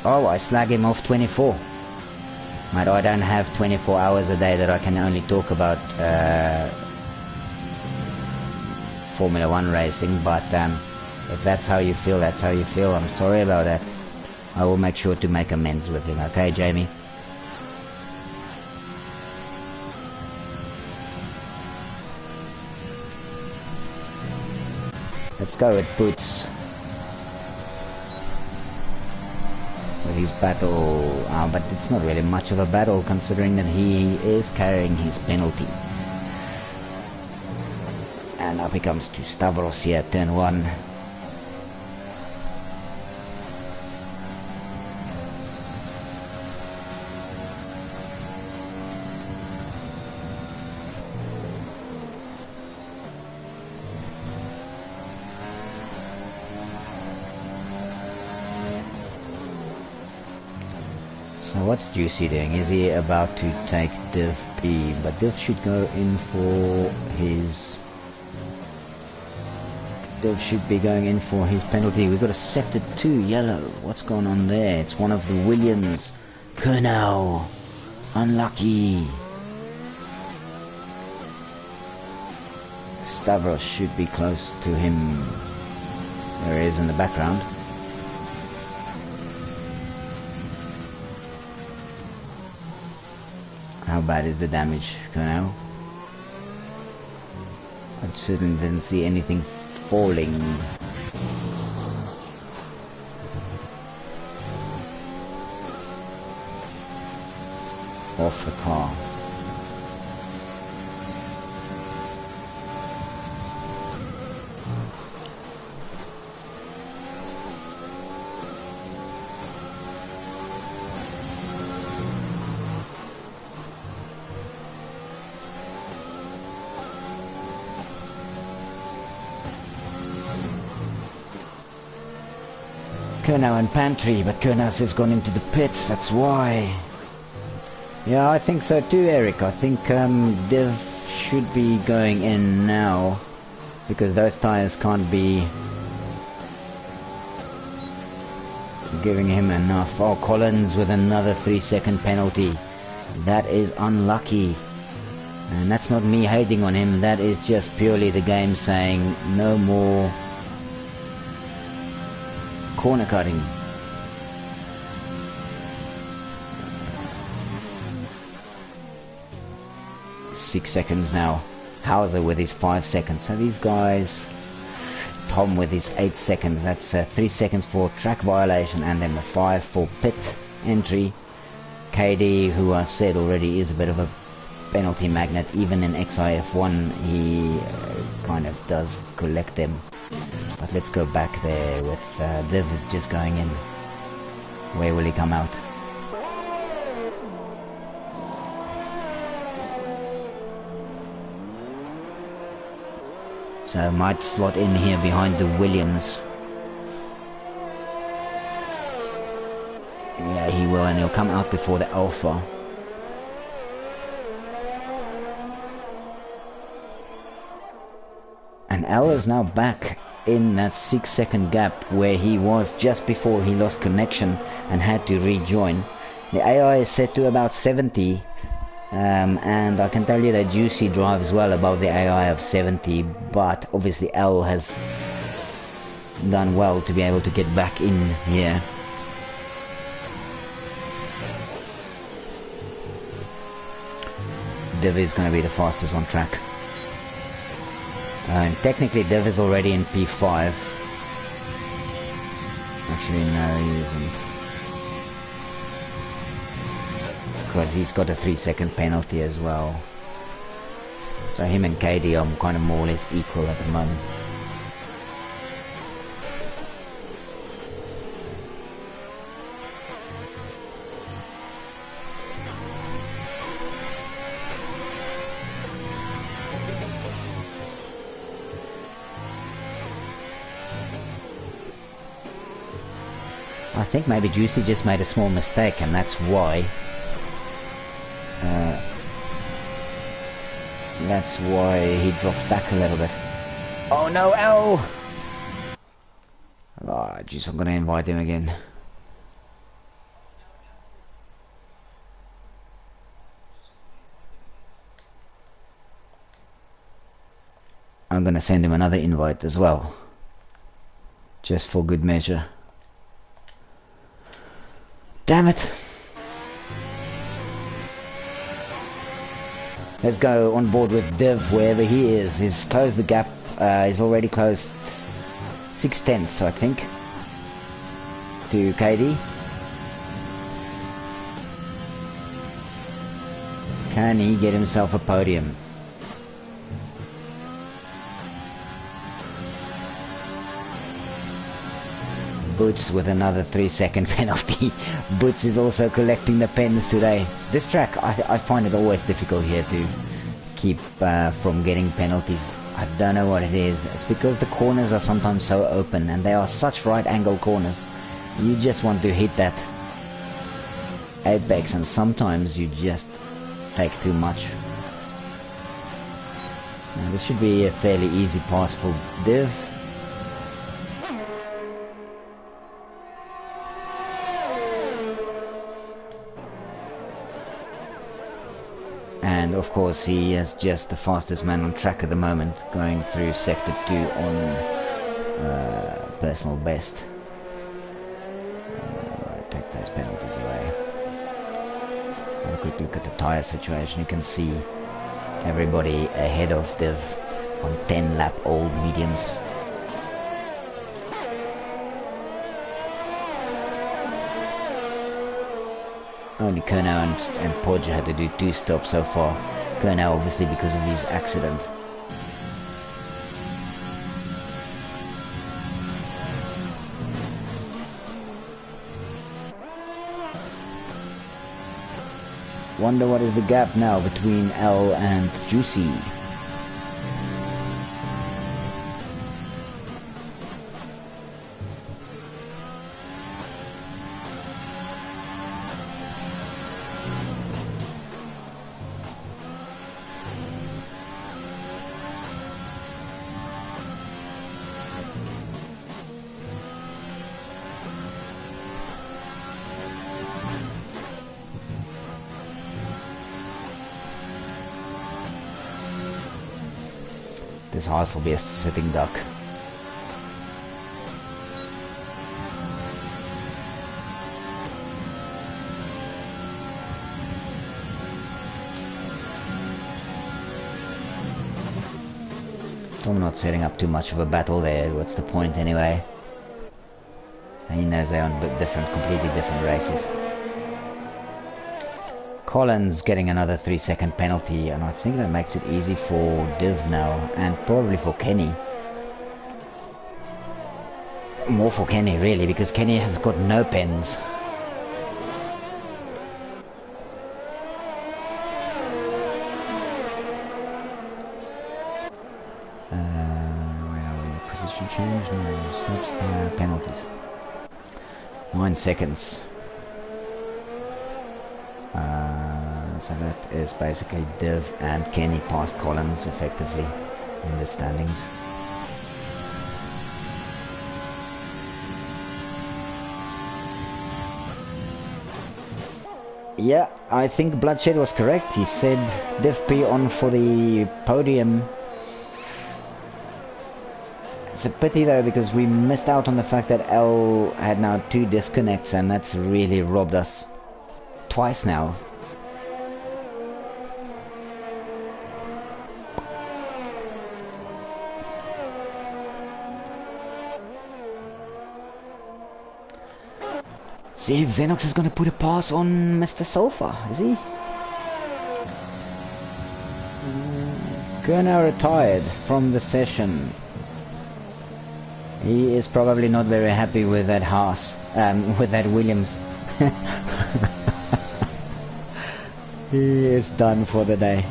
Oh, I slag him off 24. Mate, I don't have 24 hours a day that I can only talk about Formula 1 racing, but if that's how you feel, that's how you feel. I'm sorry about that. I will make sure to make amends with him, okay, Jamie? Let's go with Boots. With his battle, but it's not really much of a battle considering that he is carrying his penalty. And up he comes to Stavros here, turn 1. So what's Juicy doing? Is he about to take Div P? But Div should go in for his Dev should be going in for his penalty. We've got a sector 2 yellow. What's going on there? It's one of the Williams. Kernel. Unlucky. Stavros should be close to him. There he is in the background. How bad is the damage, Kernel? I certainly didn't see anything falling. Off the car. Kurnow and Pantry, but Kurnow has gone into the pits, that's why. Yeah, I think so too, Eric. I think Div should be going in now, because those tyres can't be giving him enough. Oh, Collins with another 3-second penalty. That is unlucky. And that's not me hating on him, that is just purely the game saying no more corner cutting. Six seconds now. Hauser with his 5 seconds. So these guys, Tom with his 8 seconds. That's 3 seconds for track violation and then the 5 for pit entry. KD, who I've said already is a bit of a penalty magnet. Even in XIF1 he kind of does collect them. But let's go back there with Div is just going in. Where will he come out? So I might slot in here behind the Williams. Yeah, he will, and he'll come out before the Alpha. And L is now back in that 6-second gap where he was just before he lost connection and had to rejoin. The AI is set to about 70, and I can tell you that Juicy drives well above the AI of 70, but obviously L has done well to be able to get back in here. Div is going to be the fastest on track. And technically Div is already in P5. Actually no, he isn't. Because he's got a 3-second penalty as well. So him and KD are kind of more or less equal at the moment. I think maybe Juicy just made a small mistake and that's why he dropped back a little bit. Oh no, L! Oh jeez, I'm gonna invite him again. I'm gonna send him another invite as well, just for good measure. Damn it! Let's go on board with Div wherever he is. He's closed the gap. He's already closed 6/10, I think, to KD. Can he get himself a podium? Boots with another 3-second penalty. Boots is also collecting the pens today. This track, I find it always difficult here to keep from getting penalties. I don't know what it is. It's because the corners are sometimes so open and they are such right angle corners. You just want to hit that apex and sometimes you just take too much. Now, this should be a fairly easy pass for Div. of course he is just the fastest man on track at the moment, going through sector 2 on personal best. Take those penalties away. Have a quick look at the tyre situation. You can see everybody ahead of Div on 10 lap old mediums. Only Kernow and Podge had to do 2 stops so far. Kernow obviously because of his accident. Wonder what is the gap now between L and Juicy. This horse will be a sitting duck. I'm not setting up too much of a battle there. What's the point anyway? He knows they're on completely different races. Collins getting another 3-second penalty, and I think that makes it easy for Div now, and probably for Kenny. More for Kenny really, because Kenny has got no pens. Where are we? Position change? No, stops, penalties. 9 seconds. So that is basically Div and Kenny past Collins effectively in the standings. Yeah, I think Bloodshed was correct. He said Div P on for the podium. It's a pity though, because we missed out on the fact that L had now 2 disconnects, and that's really robbed us twice now. See if Xenox is going to put a pass on Mr. Sulfur, is he? Kernow retired from the session. He is probably not very happy with that Haas, with that Williams. He is done for the day.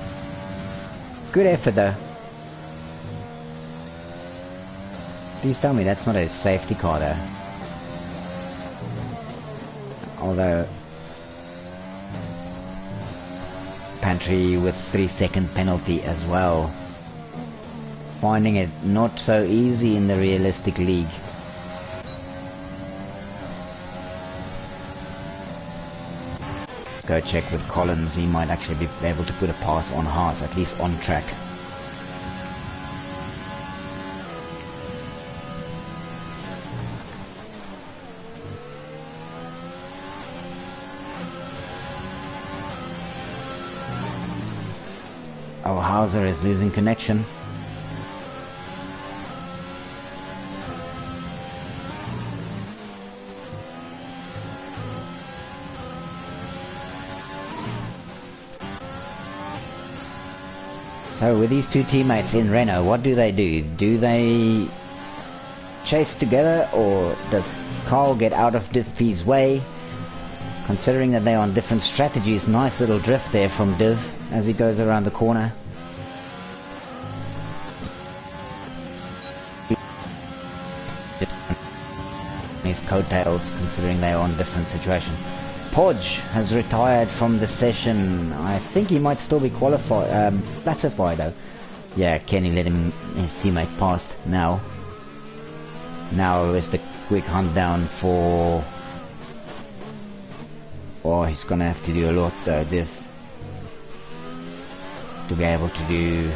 Good effort though. Please tell me that's not a safety car though. Although Pantry with 3-second penalty as well, finding it not so easy in the realistic league. Let's go check with Collins. He might actually be able to put a pass on Haas, at least on track. Oh, Hauser is losing connection. So with these 2 teammates in Renault, what do? Do they chase together, or does Carl get out of Div P's way? Considering that they're on different strategies, nice little drift there from Div as he goes around the corner. His coattails, considering they're on different situation. Podge has retired from the session. I think he might still be classified though. Yeah, Kenny let his teammate past now. Now is the quick hunt down for... Oh, he's gonna have to do a lot though, Div. to be able to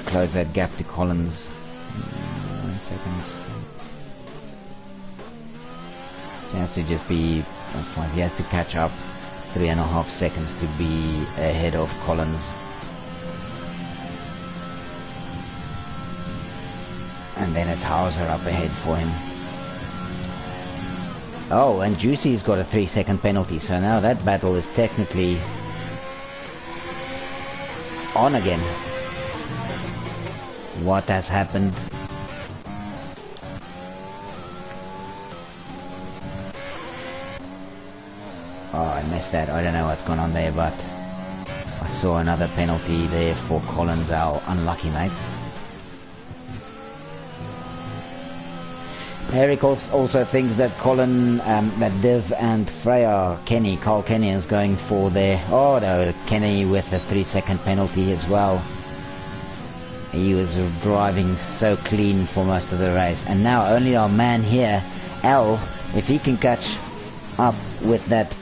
close that gap to Collins. 1 second. So he has to just be, he has to catch up 3.5 seconds to be ahead of Collins. And then it's Hauser up ahead for him. Oh, and Juicy's got a 3-second penalty, so now that battle is technically on again. What has happened? Oh, I missed that. I don't know what's going on there, but I saw another penalty there for Collins. Our unlucky mate. Eric also thinks that that Div and Carl Kenny is going for their... Oh no, Kenny with a 3-second penalty as well. He was driving so clean for most of the race. And now only our man here, L, if he can catch up with that,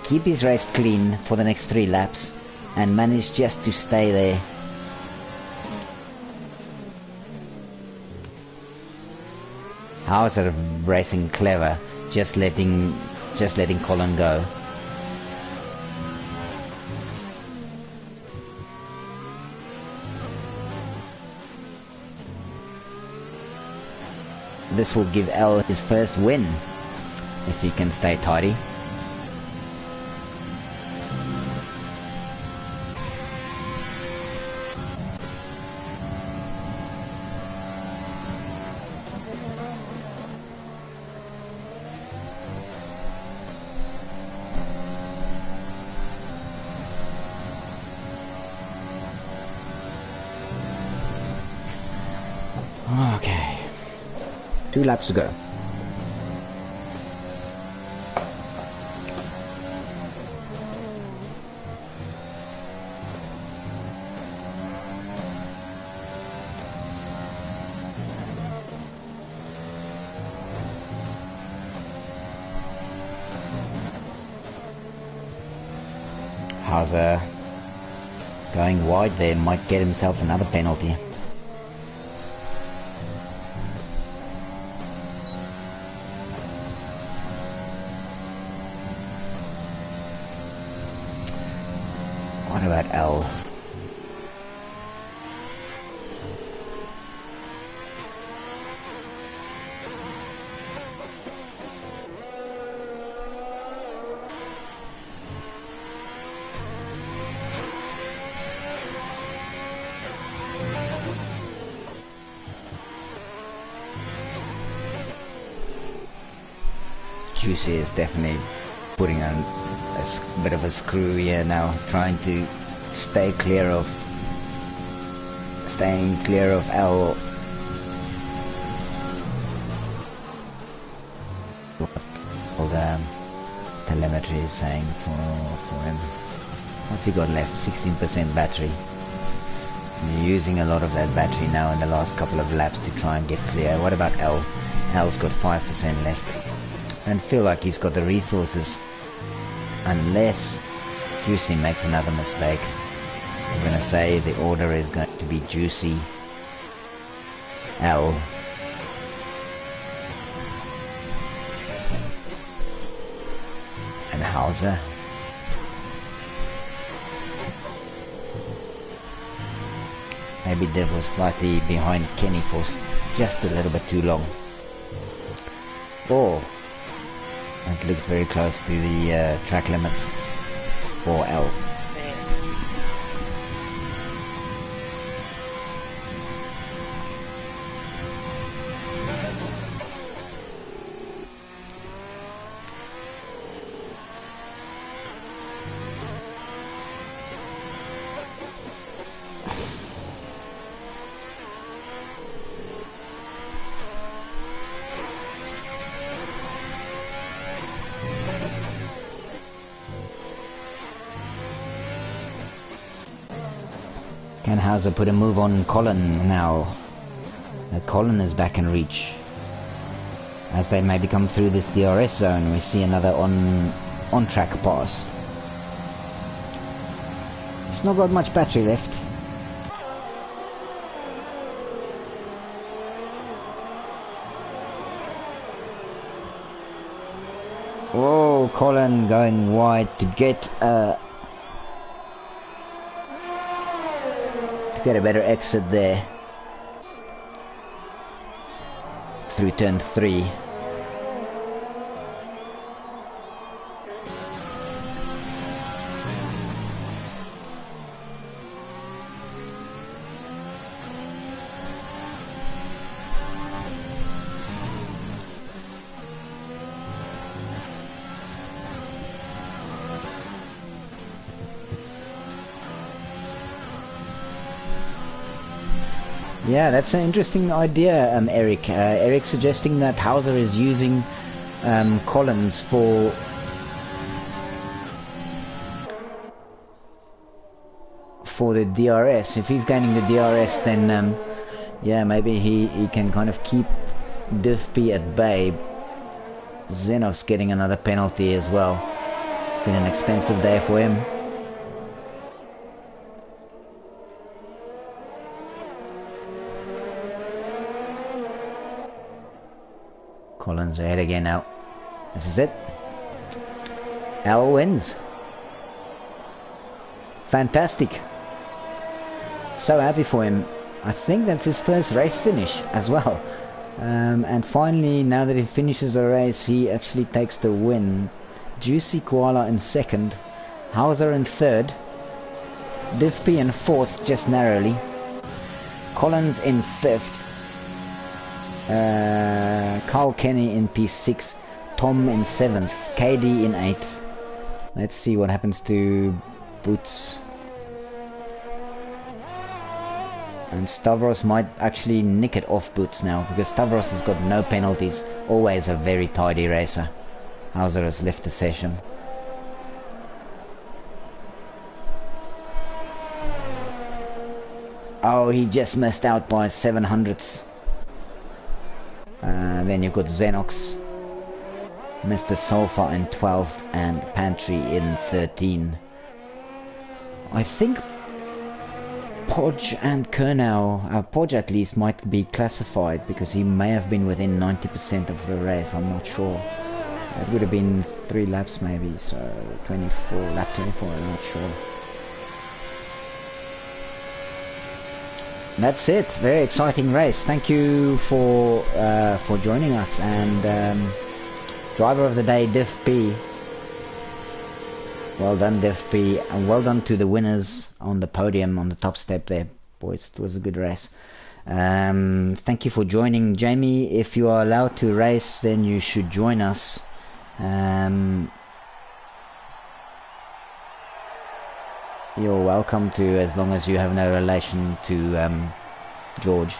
keep his race clean for the next 3 laps and manage just to stay there. Hauser racing clever, just letting Colin go. This will give L his first win if he can stay tidy. Okay, 2 laps to go. Hauser going wide there, might get himself another penalty. What about L? Juicy is definitely putting on a bit of a screw here now, trying to staying clear of L. What the telemetry is saying for him. What's he got left? 16% battery. So you're using a lot of that battery now in the last couple of laps to try and get clear. What about L? L's got 5% left. I don't feel like he's got the resources unless Juicy makes another mistake. I'm going to say the order is going to be Juicy, L, and Hauser. Maybe Dev was slightly behind Kenny for just a little bit too long. Oh, it looked very close to the track limits for L. Can Hauser put a move on Colin now? Colin is back in reach. As they maybe come through this DRS zone, we see another on-track pass. It's not got much battery left. Whoa, Colin going wide to get a better exit there through turn 3. Yeah, that's an interesting idea, Eric. Eric suggesting that Hauser is using Collins for the DRS. If he's gaining the DRS, then yeah, maybe he can kind of keep Div P at bay. Xenos getting another penalty as well. Been an expensive day for him. Collins ahead again now. This is it. Al wins. Fantastic. So happy for him. I think that's his first race finish as well. And finally, now that he finishes a race, he actually takes the win. Juicy Koala in second. Hauser in third. Div P in fourth, just narrowly. Collins in fifth. Carl Kenny in P6, Tom in 7th, KD in 8th. Let's see what happens to Boots. And Stavros might actually nick it off Boots now, because Stavros has got no penalties, always a very tidy racer. Hauser has left the session. Oh, he just missed out by 700ths. Then you've got Xenox, Mr. Sulfur in 12th, and Pantry in 13. I think Podge and Kernow, Podge at least might be classified because he may have been within 90% of the race, I'm not sure. It would have been 3 laps maybe, so 24, lap 24, I'm not sure. That's it. Very exciting race. Thank you for joining us. And driver of the day, Div P. Well done, Div P, and well done to the winners on the podium on the top step there, boys. It was a good race. Thank you for joining, Jamie. If you are allowed to race, then you should join us. You're welcome to, as long as you have no relation to George.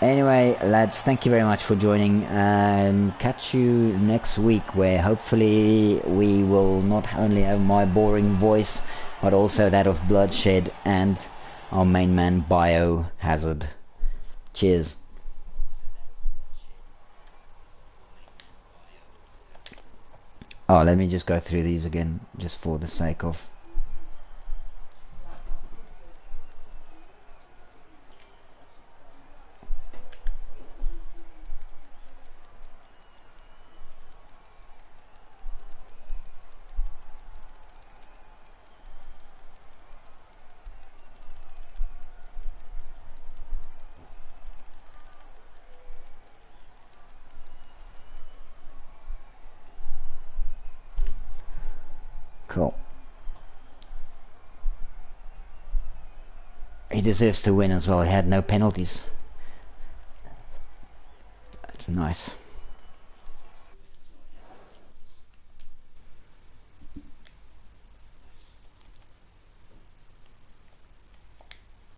Anyway, lads, thank you very much for joining. Catch you next week, where hopefully we will not only have my boring voice, but also that of Bloodshed and our main man, Biohazard. Cheers. Oh, let me just go through these again, just for the sake of... Cool. He deserves to win as well. He had no penalties. That's nice.